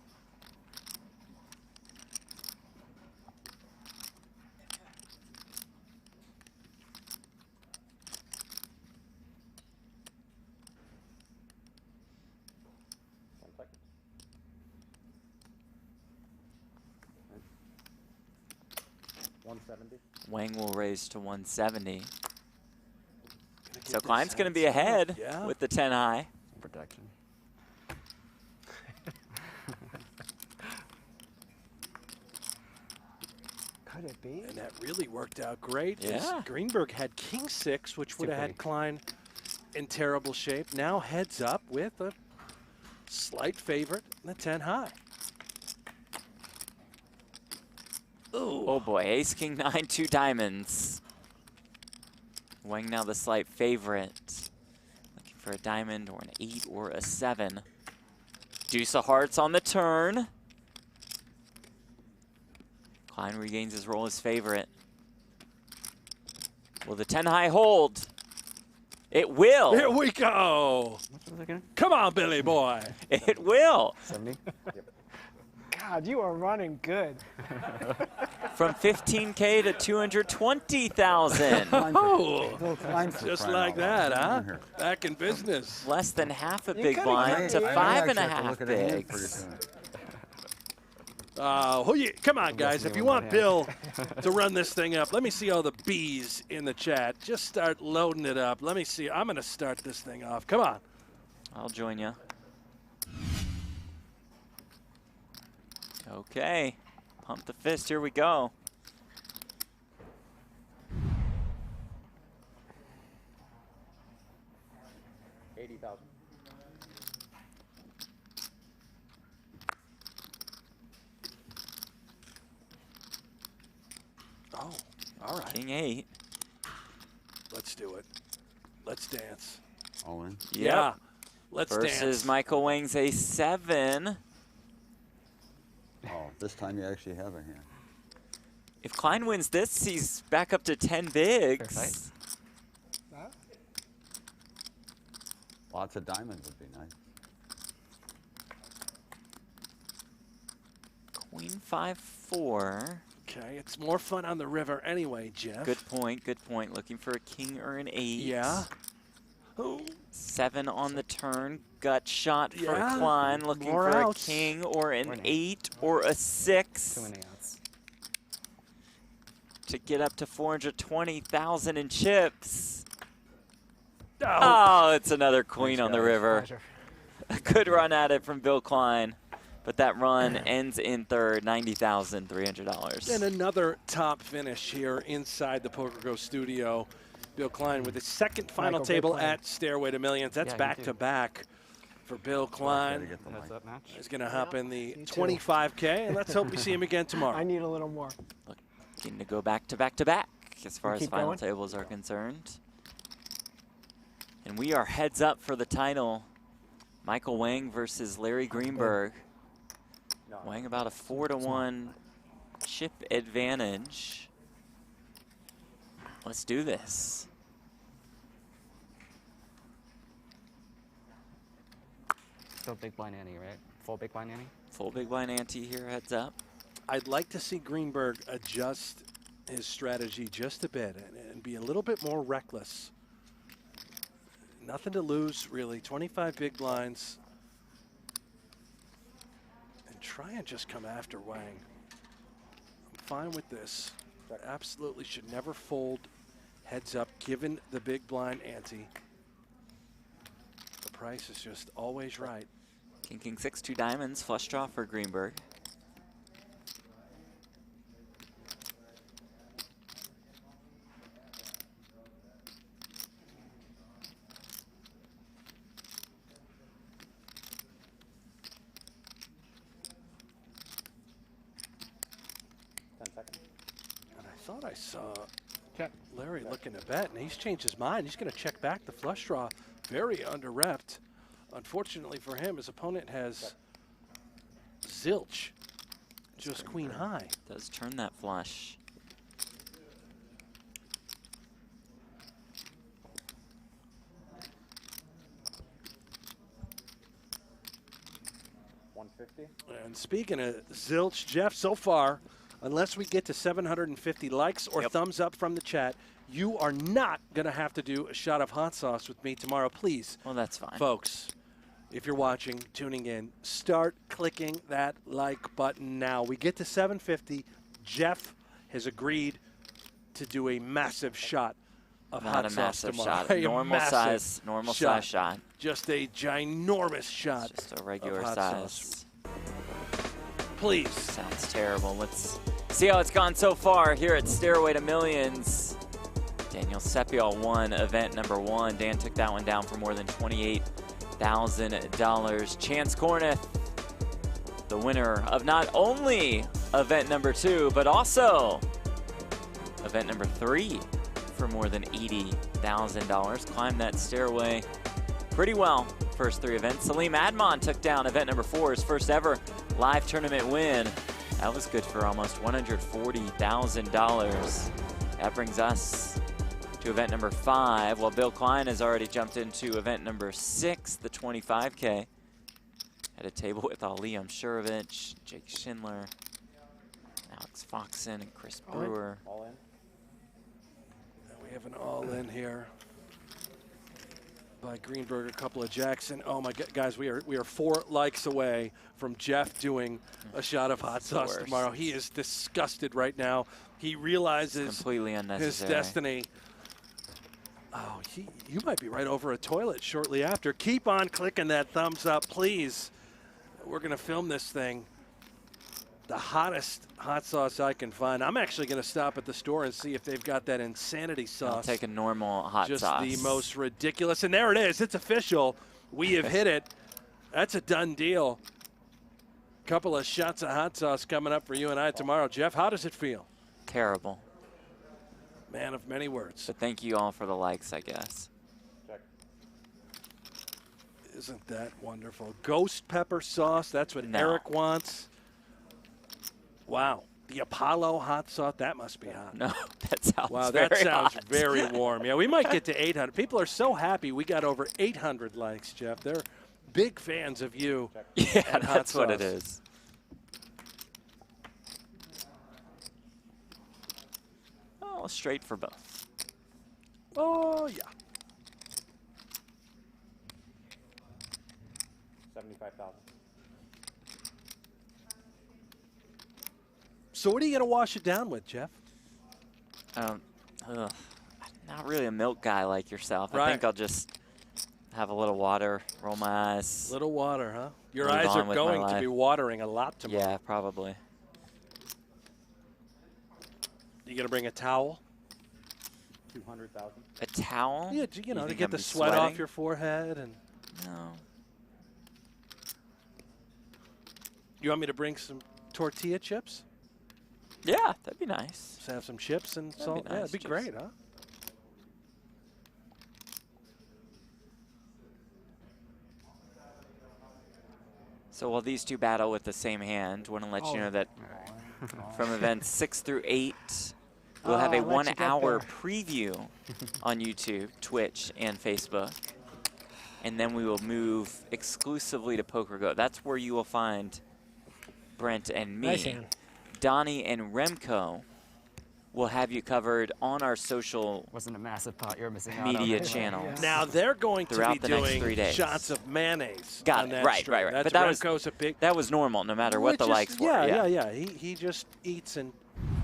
Wang will raise to 170. So Klein's going to be ahead with the 10 high. Protection. Could it be? And that really worked out great. Yeah. Greenberg had king 6, which would have had Klein in terrible shape. Now heads up with a slight favorite, the 10 high. Ooh. Oh boy, ace, king, 9, 2 diamonds. Wang now the slight favorite. Looking for a diamond or an 8 or a 7. Deuce of hearts on the turn. Klein regains his role as favorite. Will the 10 high hold? It will. Here we go. Come on, Billy boy. It will. 70? God, you are running good. From 15K to 220,000. Oh, just like that, huh? Back in business. Less than half a You big could've blind to got it. 5.5 bigs. Come on, guys. If you want Bill to run this thing up, let me see all the B's in the chat. Just start loading it up. Let me see. I'm going to start this thing off. Come on. I'll join you. Okay. Pump the fist. Here we go. $80,000. Oh, all right. King 8. Let's do it. Let's dance. All in? Yeah. Let's Versus dance. Michael Wang's a 7. Oh, this time you actually have a hand. If Klein wins this, he's back up to 10 bigs. Lots of diamonds would be nice. Queen 5-4. Okay, it's more fun on the river anyway, Jeff. Good point, good point. Looking for a king or an 8. Yeah. Oh. 7 on the turn. Gut shot for Yeah. Klein. Looking More for outs. a king or an 8 or a 6. Too many outs. To get up to 420,000 in chips. Oh. Oh, it's another queen Thanks, on the guys. river. Pleasure. A good run at it from Bill Klein, but that run ends in third, $90,300. And another top finish here inside the PokerGO Studio. Bill Klein with his second final table at Stairway to Millions. That's back-to-back for Bill Klein. Heads up match. He's going to hop in the 25K, and let's hope we see him again tomorrow. I need a little more. Looking to go back-to-back as far as final tables are concerned. And we are heads up for the title. Michael Wang versus Larry Greenberg. Wang about a 4-to-1 chip advantage. Let's do this. Still big blind ante, right? Full big blind ante? Full big blind ante here, heads up. I'd like to see Greenberg adjust his strategy just a bit and be a little bit more reckless. Nothing to lose, really. 25 big blinds. And try and just come after Wang. I'm fine with this. Absolutely should never fold heads up, given the big blind ante. The price is just always right. King, king, 6, 2 diamonds, flush draw for Greenberg. Thought I saw Larry looking to bet, and he's changed his mind. He's going to check back the flush draw. Very under-repped. Unfortunately for him, his opponent has zilch, just queen high. Does turn that flush. And speaking of zilch, Jeff, so far, unless we get to 750 likes or thumbs up from the chat, you are not going to have to do a shot of hot sauce with me tomorrow, please. Well, that's fine. Folks, if you're watching, tuning in, start clicking that like button now. We get to 750. Jeff has agreed to do a massive shot of hot sauce tomorrow. Not a massive shot. Normal size shot. Just a ginormous shot. Just a regular size. Please. Sounds terrible. Let's see how it's gone so far here at Stairway to Millions. Daniel Sepiol won event number 1. Dan took that one down for more than $28,000. Chance Corneth, the winner of not only event number 2, but also event number 3 for more than $80,000. Climbed that stairway pretty well. First 3 events. Salim Admon took down event number 4, his first ever live tournament win. That was good for almost $140,000. That brings us to event number 5, while Bill Klein has already jumped into event number 6, the 25K. At a table with Ali Umshurovich, Jake Schindler, Alex Foxen, and Chris Brewer. All in. We have an all-in here by Greenberg, a couple of Jackson. Oh my God, guys, we are 4 likes away from Jeff doing a shot of hot sauce tomorrow. He is disgusted right now. He realizes completely unnecessary. His destiny. Oh, you might be right over a toilet shortly after. Keep on clicking that thumbs up, please. We're going to film this thing. The hottest hot sauce I can find. I'm actually going to stop at the store and see if they've got that insanity sauce. I'll take a normal hot sauce. Just the most ridiculous. And there it is. It's official. We have hit it. That's a done deal. Couple of shots of hot sauce coming up for you and I tomorrow. Jeff, how does it feel? Terrible. Man of many words. But thank you all for the likes, I guess. Check. Isn't that wonderful? Ghost pepper sauce. That's what Eric wants. Wow. The Apollo hot sauce. That must be hot. No, that sounds wow, that sounds hot. very warm. Yeah, we might get to 800. People are so happy we got over 800 likes, Jeff. They're big fans of you. Yeah, and hot that's what sauce. it is. Oh, straight for both. Oh, yeah. 75,000. So what are you going to wash it down with, Jeff? Not really a milk guy like yourself. Right. I think I'll just have a little water, roll my eyes. Little water, huh? Your Move eyes on are with my going to life. be watering a lot tomorrow. Yeah, probably. You gonna bring a towel? 200,000. A towel? Yeah, you know, to think get I'm the be sweat sweating? off your forehead. And No. you want me to bring some tortilla chips? Yeah, that'd be nice. Just have some chips and That'd be salt. Yeah, nice, it'd be just- great, huh? So while these two battle with the same hand, want to let you know that Alright. from events 6 through 8, we'll have Oh, a I'll let you get 1-hour there. preview on YouTube, Twitch, and Facebook. And then we will move exclusively to PokerGO. That's where you will find Brent and me. Nice hand. Donnie and Remco will have you covered on our social Wasn't a massive pot you're missing out on. media right? channels. Now they're going to Throughout be the next doing 3 days. shots of mayonnaise. Got on it. that Right, stream. right, right. That's But that was- Remco's a big. That was normal, no matter what the Which is- likes were. Yeah. He just eats and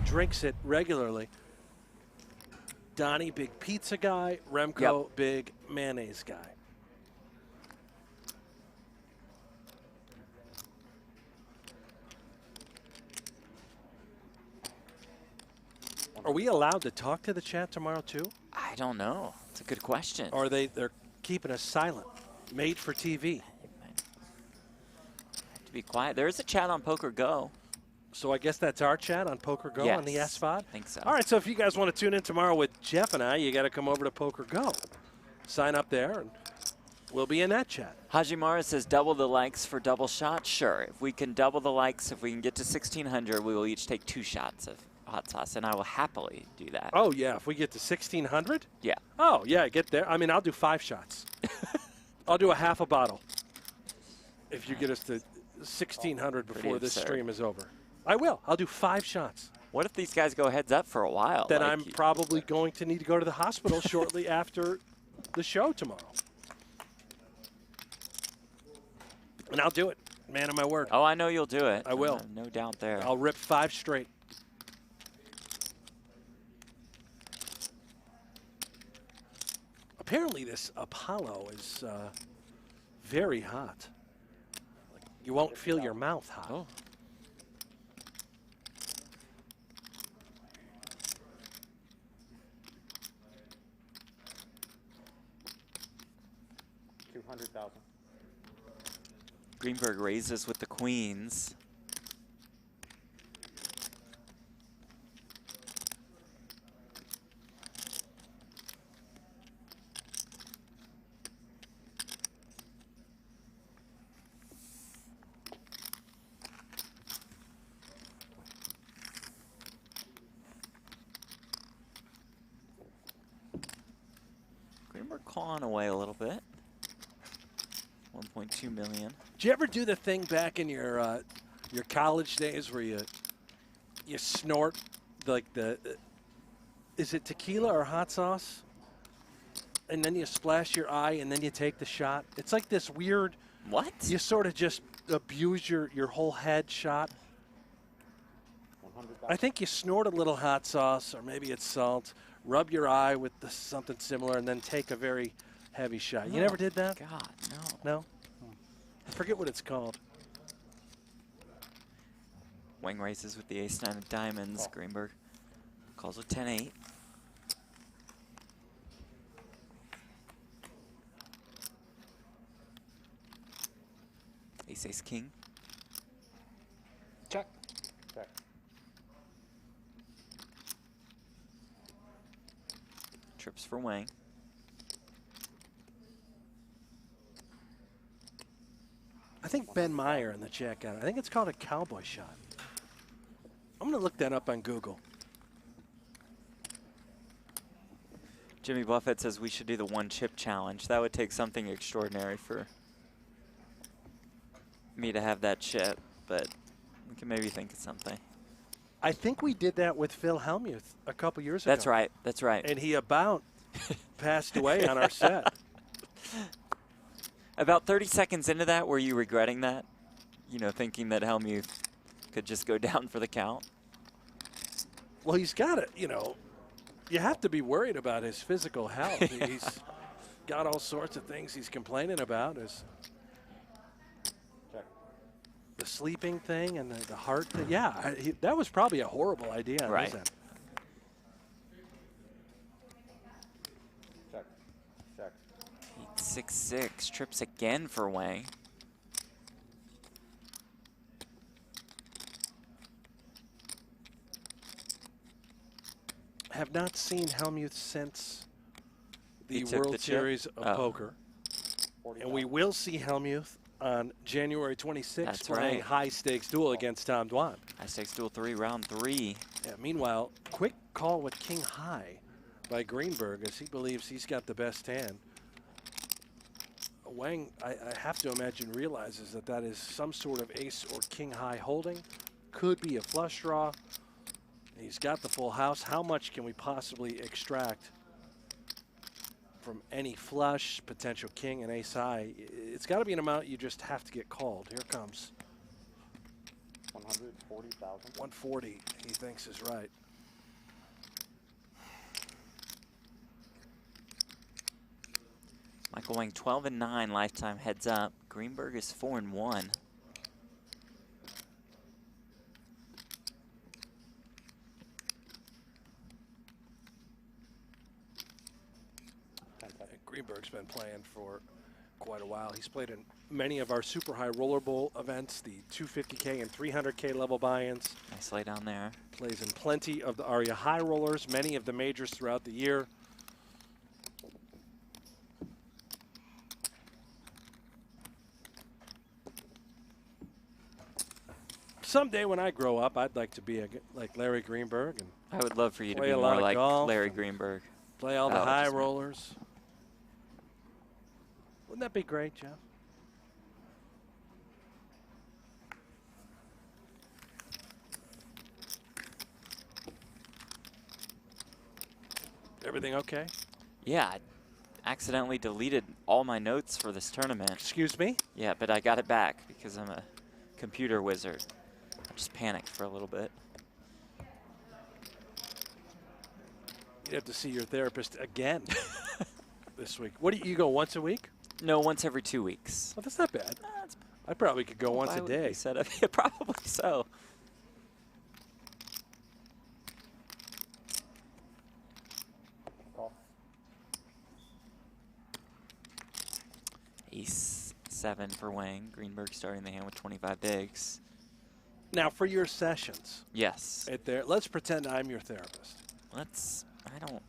drinks it regularly. Donnie, big pizza guy. Remco, Yep. big mayonnaise guy. Are we allowed to talk to the chat tomorrow too? I don't know. It's a good question. Or are they're keeping us silent? Made for TV. To be quiet. There is a chat on PokerGO. So I guess that's our chat on PokerGo on the Yes, SVOD? I think so. All right, so if you guys want to tune in tomorrow with Jeff and I, you got to come over to PokerGo. Sign up there, and we'll be in that chat. Hajimara says double the likes for double shots. Sure. If we can double the likes, if we can get to 1,600, we will each take 2 shots of hot sauce, and I will happily do that. Oh, yeah, if we get to 1,600? Yeah. Oh, yeah, get there. I mean, I'll do 5 shots. I'll do a half a bottle if you get us to 1,600 Pretty before this absurd. stream is over. I will. I'll do 5 shots. What if these guys go heads up for a while? Then Like, I'm probably going to need to go to the hospital shortly after the show tomorrow. And I'll do it. Man of my word. Oh, I know you'll do it. I will. No doubt there. I'll rip 5 straight. Apparently this Apollo is very hot. You won't feel your mouth hot. Oh. $200,000. Greenberg raises with the queens. Greenberg clawing away a little bit. 1.2 million. Did you ever do the thing back in your college days where you snort like the is it tequila or hot sauce? And then you splash your eye and then you take the shot. It's like this weird. What? You sort of just abuse your whole head shot. I think you snort a little hot sauce or maybe it's salt. Rub your eye with something similar and then take a very heavy shot. You No. never did that? God, no. No? I forget what it's called. Wang races with the ace-9 of diamonds. Greenberg calls with 10-8. Ace-ace-king. Check. Check. Trips for Wang. I think Ben Meyer in the chat got it. I think it's called a cowboy shot. I'm going to look that up on Google. Jimmy Buffett says we should do the 1-chip challenge. That would take something extraordinary for me to have that chip, but we can maybe think of something. I think we did that with Phil Hellmuth a couple years ago. That's right. That's right. And he about passed away on our set. About 30 seconds into that, were you regretting that? You know, thinking that Hellmuth could just go down for the count? Well, he's got it, you know. You have to be worried about his physical health. He's got all sorts of things he's complaining about. Is the sleeping thing and the heart thing. Yeah, that was probably a horrible idea on his end. Check. Check. 6-6, trips again for Wang. Have not seen Helmuth since the took World the chip? Series of Poker. And we will see Helmuth on January 26th That's playing right. high stakes duel against Tom Dwan. High stakes duel 3, round 3. Yeah, meanwhile, quick call with King High by Greenberg as he believes he's got the best hand. Wang, I have to imagine, realizes that that is some sort of ace or king high holding. Could be a flush draw. He's got the full house. How much can we possibly extract from any flush, potential king and ace high? It's got to be an amount you just have to get called. Here comes 140,000. 140, he thinks is right. Michael Wang 12-9 lifetime heads up. Greenberg is 4-1. Greenberg's been playing for quite a while. He's played in many of our super high roller bowl events, the 250K and 300K level buy-ins. Nice lay down there. Plays in plenty of the Aria high rollers, many of the majors throughout the year. Someday when I grow up, I'd like to be like Larry Greenberg. And I would love for you to play be a lot more of like golf Larry and Greenberg. play all the That would high just be- rollers. Wouldn't that be great, Jeff? Everything okay? Yeah, I accidentally deleted all my notes for this tournament. Excuse me? Yeah, but I got it back because I'm a computer wizard. I just panicked for a little bit. You have to see your therapist again this week. What do you go once a week? No, once every 2 weeks. Well, that's not bad. I probably could go once a day. Set up. Yeah, probably so. Ace 7 for Wang. Greenberg starting the hand with 25 bigs. Now, for your sessions. Yes. Let's pretend I'm your therapist. I don't.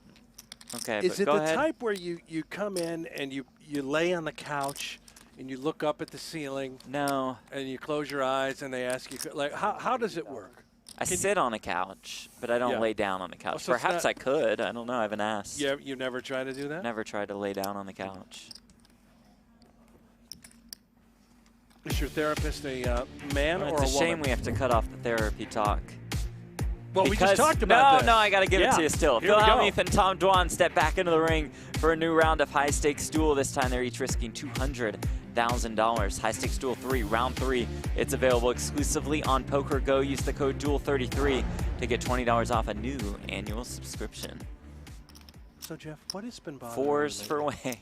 Okay, Is but it go the ahead. type where you come in and you lay on the couch and you look up at the ceiling? No. And you close your eyes and they ask you, like, how does it work? I sit on a couch, but I don't lay down on the couch. so it's Perhaps not- I could. I don't know. I haven't asked. Yeah, you never tried to do that? Never tried to lay down on the couch. Is your therapist a man Well, or a it's a shame woman? we have to cut off the therapy talk. Well, we Because- just talked about this. No, I got to give it Yeah, to you still. here Phil we go. Hellmuth and Tom Dwan step back into the ring for a new round of high-stakes duel. This time they're each risking $200,000. High-stakes duel 3, round 3. It's available exclusively on PokerGO. Use the code DUEL33 to get $20 off a new annual subscription. So, Jeff, what has been bothering 4s you for lately? Wang.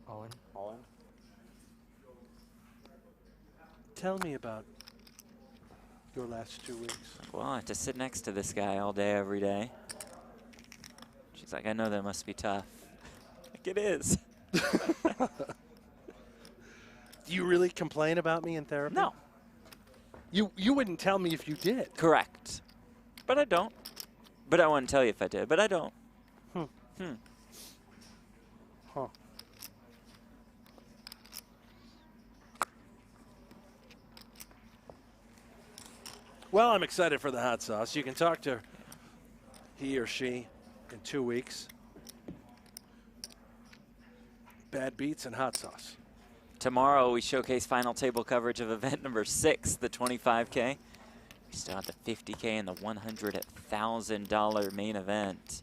All in. All in. Tell me about your last 2 weeks. Well, I have to sit next to this guy all day, every day. She's like, I know that must be tough. Like, it is. Do you really complain about me in therapy? No. You wouldn't tell me if you did. Correct. But I don't. But I wouldn't tell you if I did, but I don't. Huh. Well, I'm excited for the hot sauce. You can talk to he or she in 2 weeks. Bad beats and hot sauce. Tomorrow we showcase final table coverage of event number 6, the 25K. We still have the 50K and the $100,000 main event.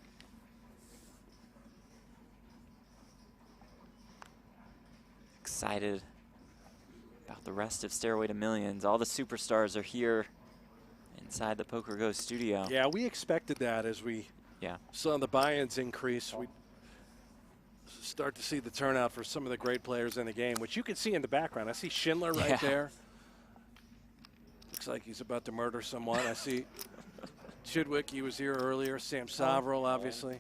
Excited about the rest of Stairway to Millions. All the superstars are here inside the PokerGO studio. Yeah, we expected that as we Yeah. saw the buy-ins increase, we start to see the turnout for some of the great players in the game, which you can see in the background. I see Schindler right there. Looks like he's about to murder someone. I see Chidwick, he was here earlier. Sam Soverel, obviously.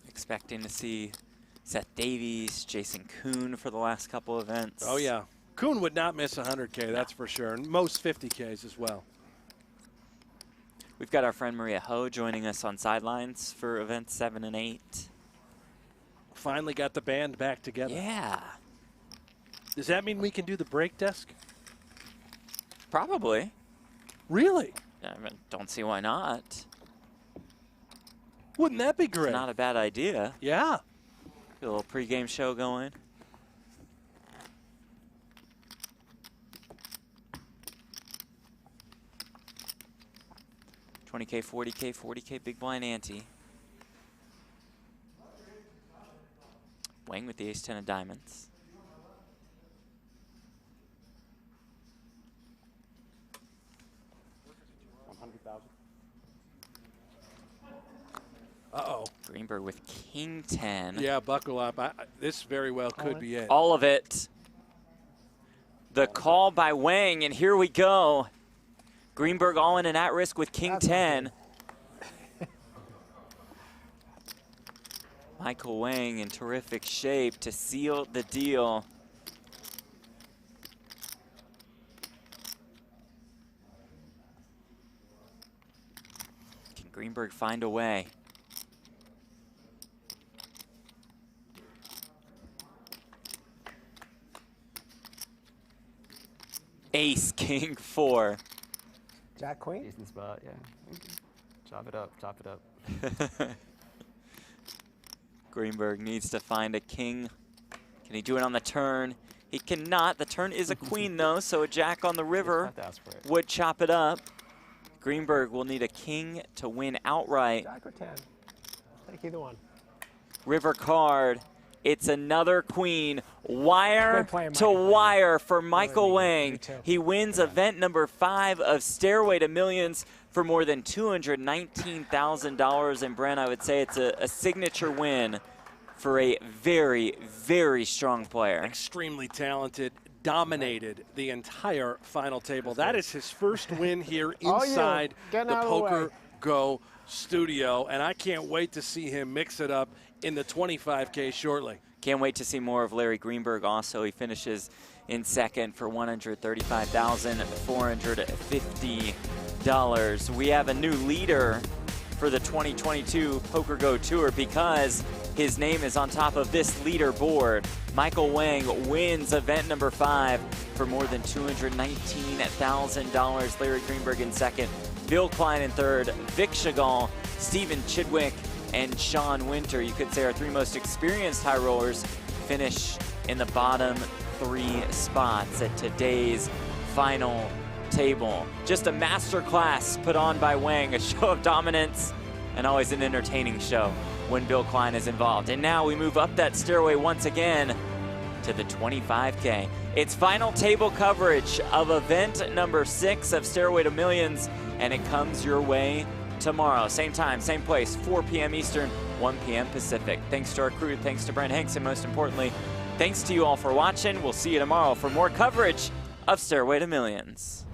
Expecting to see Seth Davies, Jason Kuhn for the last couple events. Oh, yeah. Kuhn would not miss 100K, that's for sure, and most 50Ks as well. We've got our friend Maria Ho joining us on sidelines for events 7 and 8. Finally got the band back together. Yeah. Does that mean we can do the break desk? Probably. Really? I mean, don't see why not. Wouldn't that be great? It's not a bad idea. Yeah. Get a little pregame show going. $20K, $40K, $40K big blind ante. Wang with the ace-10 of diamonds. Uh-oh. Greenberg with king-10. Yeah, buckle up. This very well could be it. All of it. The call by Wang, and here we go. Greenberg all in and at risk with king-10. Michael Wang in terrific shape to seal the deal. Can Greenberg find a way? Ace, king, 4. Jack, queen? Decent spot, yeah. Chop it up, chop it up. Greenberg needs to find a king. Can he do it on the turn? He cannot. The turn is a queen, though, so a jack on the river would chop it up. Greenberg will need a king to win outright. Jack or 10? Take either one. River card. It's another queen. Wire to wire for Michael Wang. He wins event number 5 of Stairway to Millions for more than $219,000. And Brent, I would say it's a signature win for a very, very strong player. Extremely talented, dominated the entire final table. That is his first win here inside the PokerGO Studio, and I can't wait to see him mix it up in the 25K shortly. Can't wait to see more of Larry Greenberg also. He finishes in second for $135,450. We have a new leader for the 2022 PokerGO Tour because his name is on top of this leaderboard. Michael Wang wins event number 5 for more than $219,000. Larry Greenberg in second, Bill Klein in third, Vikenty Shegal, Stephen Chidwick, and Sean Winter. You could say our 3 most experienced high rollers finish in the bottom 3 spots at today's final table. Just a master class put on by Wang, a show of dominance, and always an entertaining show when Bill Klein is involved. And now we move up that stairway once again to the 25K. It's final table coverage of event number 6 of Stairway to Millions, and it comes your way tomorrow. Same time, same place, 4 p.m. Eastern, 1 p.m. Pacific. Thanks to our crew, thanks to Brent Hanks, and most importantly, thanks to you all for watching. We'll see you tomorrow for more coverage of Stairway to Millions.